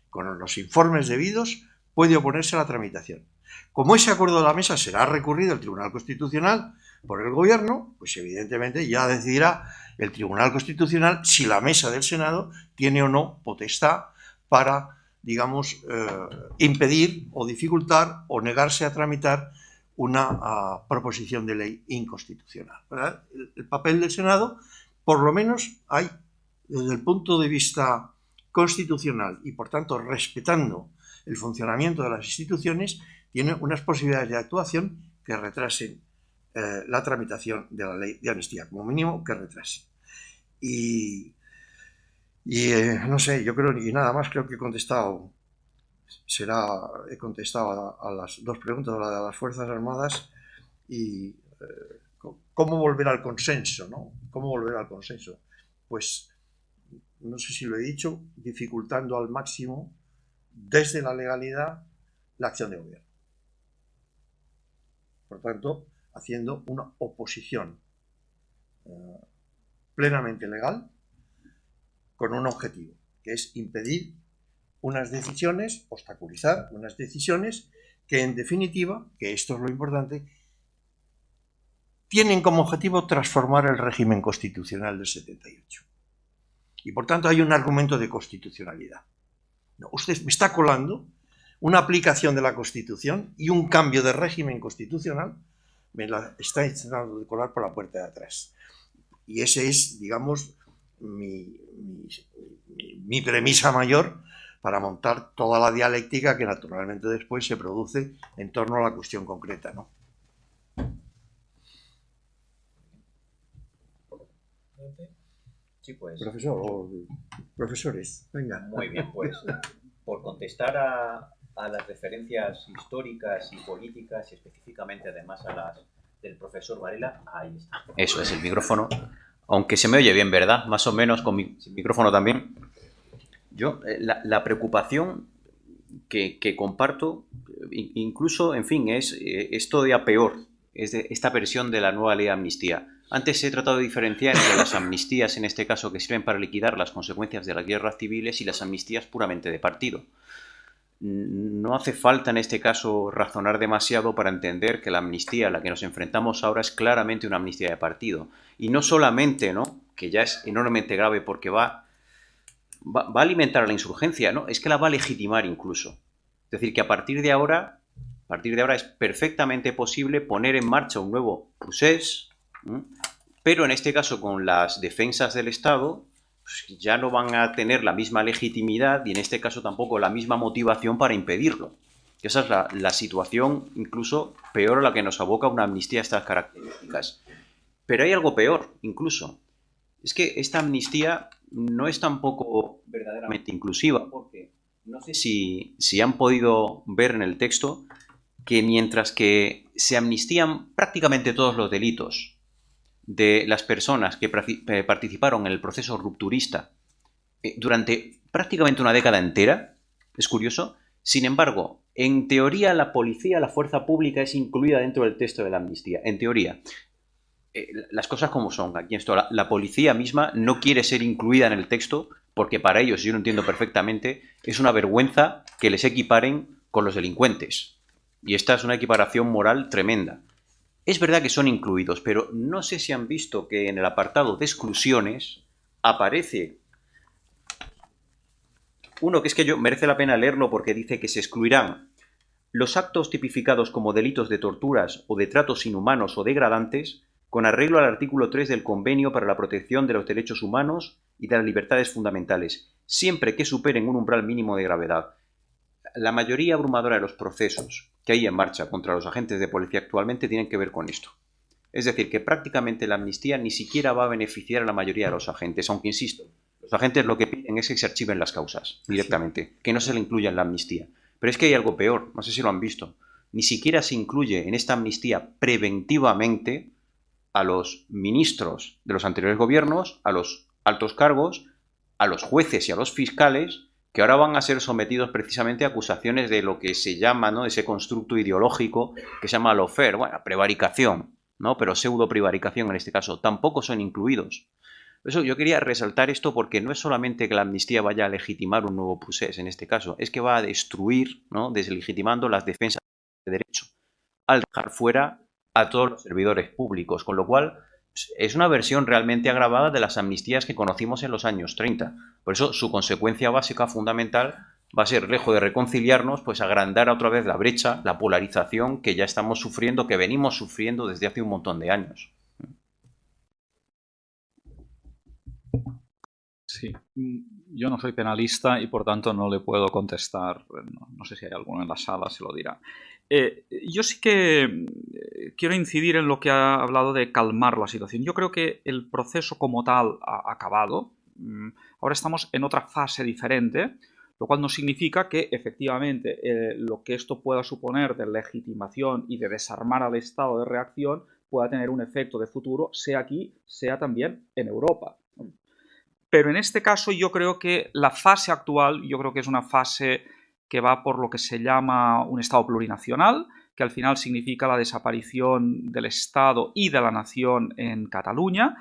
Speaker 2: con los informes debidos, puede oponerse a la tramitación. Como ese acuerdo de la mesa será recurrido al Tribunal Constitucional por el Gobierno, pues evidentemente ya decidirá el Tribunal Constitucional si la mesa del Senado tiene o no potestad para, digamos, impedir o dificultar o negarse a tramitar una proposición de ley inconstitucional, ¿verdad? El papel del Senado, por lo menos, hay, desde el punto de vista constitucional y, por tanto, respetando el funcionamiento de las instituciones, tiene unas posibilidades de actuación que retrasen la tramitación de la ley de amnistía, como mínimo que retrasen. Y no sé, yo creo, y nada más, creo que he contestado a las dos preguntas, la de las Fuerzas Armadas y cómo volver al consenso, ¿no? ¿Cómo volver al consenso? Pues, no sé si lo he dicho, dificultando al máximo, desde la legalidad, la acción de gobierno. Por tanto, haciendo una oposición plenamente legal con un objetivo, que es impedir unas decisiones, obstaculizar unas decisiones que, en definitiva, que esto es lo importante, tienen como objetivo transformar el régimen constitucional del 78. Y, por tanto, hay un argumento de constitucionalidad. No, usted me está colando una aplicación de la Constitución y un cambio de régimen constitucional, me la está intentando colar por la puerta de atrás. Y ese es, digamos, mi premisa mayor para montar toda la dialéctica que naturalmente después se produce en torno a la cuestión concreta, ¿no?
Speaker 3: Sí, pues.
Speaker 2: Profesor o profesores, venga.
Speaker 3: Muy bien, pues por contestar a las referencias históricas y políticas y específicamente además a las del profesor Varela, ahí está. Eso es el micrófono, aunque se me oye bien, ¿verdad? Más o menos con mi micrófono también. Yo, la preocupación que comparto, incluso, en fin, es todavía peor, es de esta versión de la nueva ley de amnistía. Antes he tratado de diferenciar entre las amnistías, en este caso, que sirven para liquidar las consecuencias de las guerras civiles y las amnistías puramente de partido. No hace falta, en este caso, razonar demasiado para entender que la amnistía a la que nos enfrentamos ahora es claramente una amnistía de partido. Y no solamente, ¿no?, que ya es enormemente grave porque va a alimentar la insurgencia, ¿no?, es que la va a legitimar incluso. Es decir, que a partir de ahora es perfectamente posible poner en marcha un nuevo procés, pero en este caso con las defensas del Estado pues ya no van a tener la misma legitimidad y en este caso tampoco la misma motivación para impedirlo. Esa es la situación incluso peor a la que nos aboca una amnistía de estas características. Pero hay algo peor, incluso. Es que esta amnistía no es tampoco verdaderamente inclusiva, porque no sé si han podido ver en el texto que mientras que se amnistían prácticamente todos los delitos de las personas que participaron en el proceso rupturista durante prácticamente una década entera, es curioso, sin embargo, en teoría la policía, la fuerza pública es incluida dentro del texto de la amnistía, en teoría. Las cosas como son, aquí esto, la policía misma no quiere ser incluida en el texto porque para ellos, yo lo entiendo perfectamente, es una vergüenza que les equiparen con los delincuentes. Y esta es una equiparación moral tremenda. Es verdad que son incluidos, pero no sé si han visto que en el apartado de exclusiones aparece uno que es que merece la pena leerlo porque dice que se excluirán los actos tipificados como delitos de torturas o de tratos inhumanos o degradantes con arreglo al artículo 3 del Convenio para la Protección de los Derechos Humanos y de las Libertades Fundamentales, siempre que superen un umbral mínimo de gravedad. La mayoría abrumadora de los procesos que hay en marcha contra los agentes de policía actualmente tienen que ver con esto. Es decir, que prácticamente la amnistía ni siquiera va a beneficiar a la mayoría de los agentes, aunque insisto, los agentes lo que piden es que se archiven las causas directamente, que no se le incluya en la amnistía. Pero es que hay algo peor, no sé si lo han visto. Ni siquiera se incluye en esta amnistía preventivamente a los ministros de los anteriores gobiernos, a los altos cargos, a los jueces y a los fiscales, que ahora van a ser sometidos precisamente a acusaciones de lo que se llama, ¿no?, ese constructo ideológico que se llama lawfare, bueno, prevaricación, ¿no?, pero pseudo-prevaricación en este caso, tampoco son incluidos. Por eso yo quería resaltar esto porque no es solamente que la amnistía vaya a legitimar un nuevo procés en este caso, es que va a destruir, ¿no?, deslegitimando las defensas de derecho, al dejar fuera a todos los servidores públicos, con lo cual es una versión realmente agravada de las amnistías que conocimos en los años 30. Por eso su consecuencia básica, fundamental, va a ser, lejos de reconciliarnos, pues agrandar otra vez la brecha, la polarización que ya estamos sufriendo, que venimos sufriendo desde hace un montón de años.
Speaker 4: Sí, yo no soy penalista y por tanto no le puedo contestar. No sé si hay alguno en la sala, se lo dirá. Yo sí que quiero incidir en lo que ha hablado de calmar la situación. Yo creo que el proceso como tal ha acabado. Ahora estamos en otra fase diferente, lo cual no significa que efectivamente lo que esto pueda suponer de legitimación y de desarmar al Estado de reacción pueda tener un efecto de futuro, sea aquí, sea también en Europa. Pero en este caso yo creo que la fase actual, yo creo que es una fase que va por lo que se llama un Estado plurinacional, que al final significa la desaparición del Estado y de la nación en Cataluña.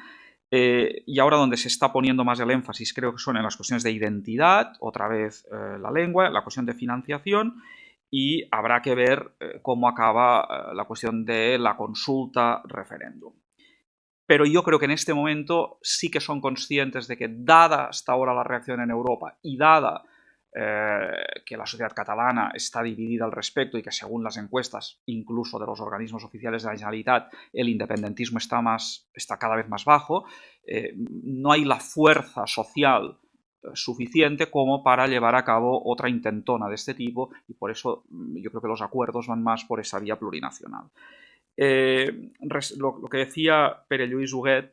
Speaker 4: Y ahora donde se está poniendo más el énfasis creo que son en las cuestiones de identidad, otra vez la lengua, la cuestión de financiación, y habrá que ver cómo acaba la cuestión de la consulta referéndum. Pero yo creo que en este momento sí que son conscientes de que, dada hasta ahora la reacción en Europa y dada que la sociedad catalana está dividida al respecto y que según las encuestas, incluso de los organismos oficiales de la Generalitat, el independentismo está cada vez más bajo, no hay la fuerza social suficiente como para llevar a cabo otra intentona de este tipo y por eso yo creo que los acuerdos van más por esa vía plurinacional. Lo que decía Pere Lluís Huguet,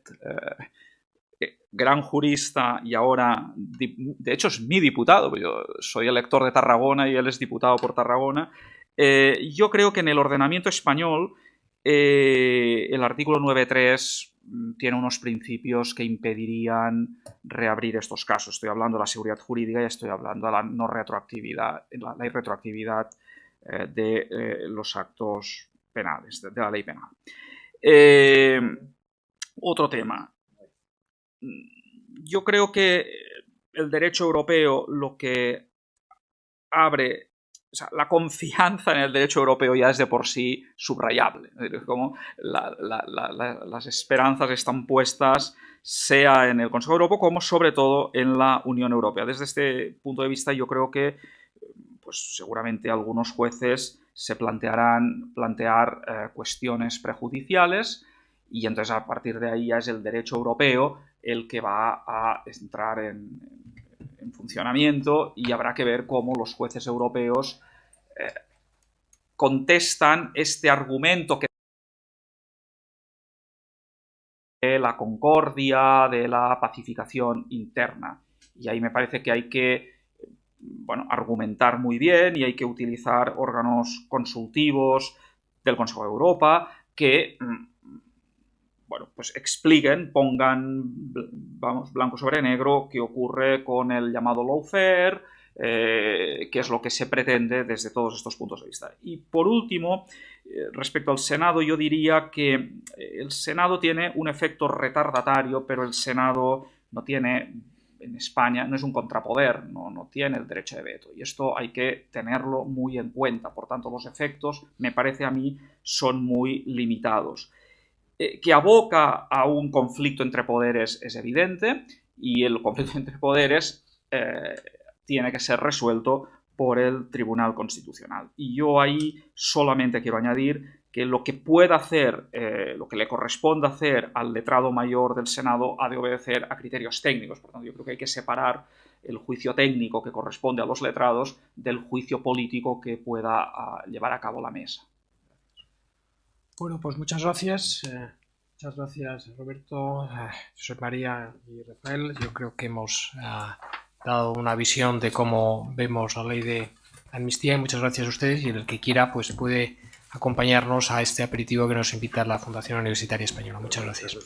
Speaker 4: gran jurista y ahora, de hecho es mi diputado, yo soy elector de Tarragona y él es diputado por Tarragona, yo creo que en el ordenamiento español el artículo 9.3 tiene unos principios que impedirían reabrir estos casos. Estoy hablando de la seguridad jurídica y estoy hablando de la no retroactividad, la irretroactividad de los actos penales, de la ley penal. Otro tema. Yo creo que el derecho europeo lo que abre, o sea, la confianza en el derecho europeo ya es de por sí subrayable. Es como las esperanzas están puestas sea en el Consejo de Europa como sobre todo en la Unión Europea. Desde este punto de vista yo creo que pues seguramente algunos jueces se plantear cuestiones prejudiciales y entonces a partir de ahí ya es el derecho europeo el que va a entrar en funcionamiento, y habrá que ver cómo los jueces europeos contestan este argumento que de la concordia, de la pacificación interna. Y ahí me parece que hay que argumentar muy bien, y hay que utilizar órganos consultivos del Consejo de Europa que pues expliquen, pongan blanco sobre negro qué ocurre con el llamado lawfare, qué es lo que se pretende desde todos estos puntos de vista. Y por último, respecto al Senado, yo diría que el Senado tiene un efecto retardatario, pero el Senado no tiene, en España, no es un contrapoder, no tiene el derecho de veto, y esto hay que tenerlo muy en cuenta. Por tanto, los efectos, me parece a mí, son muy limitados. Que aboca a un conflicto entre poderes es evidente, y el conflicto entre poderes tiene que ser resuelto por el Tribunal Constitucional. Y yo ahí solamente quiero añadir que lo que pueda hacer, lo que le corresponde hacer al letrado mayor del Senado ha de obedecer a criterios técnicos. Por tanto, yo creo que hay que separar el juicio técnico que corresponde a los letrados del juicio político que pueda llevar a cabo la mesa.
Speaker 1: Bueno, pues muchas gracias. Muchas gracias, Roberto, José María y Rafael. Yo creo que hemos dado una visión de cómo vemos la ley de amnistía, y muchas gracias a ustedes, y el que quiera pues puede acompañarnos a este aperitivo que nos invita la Fundación Universitaria Española. Muchas gracias.
Speaker 2: Sí,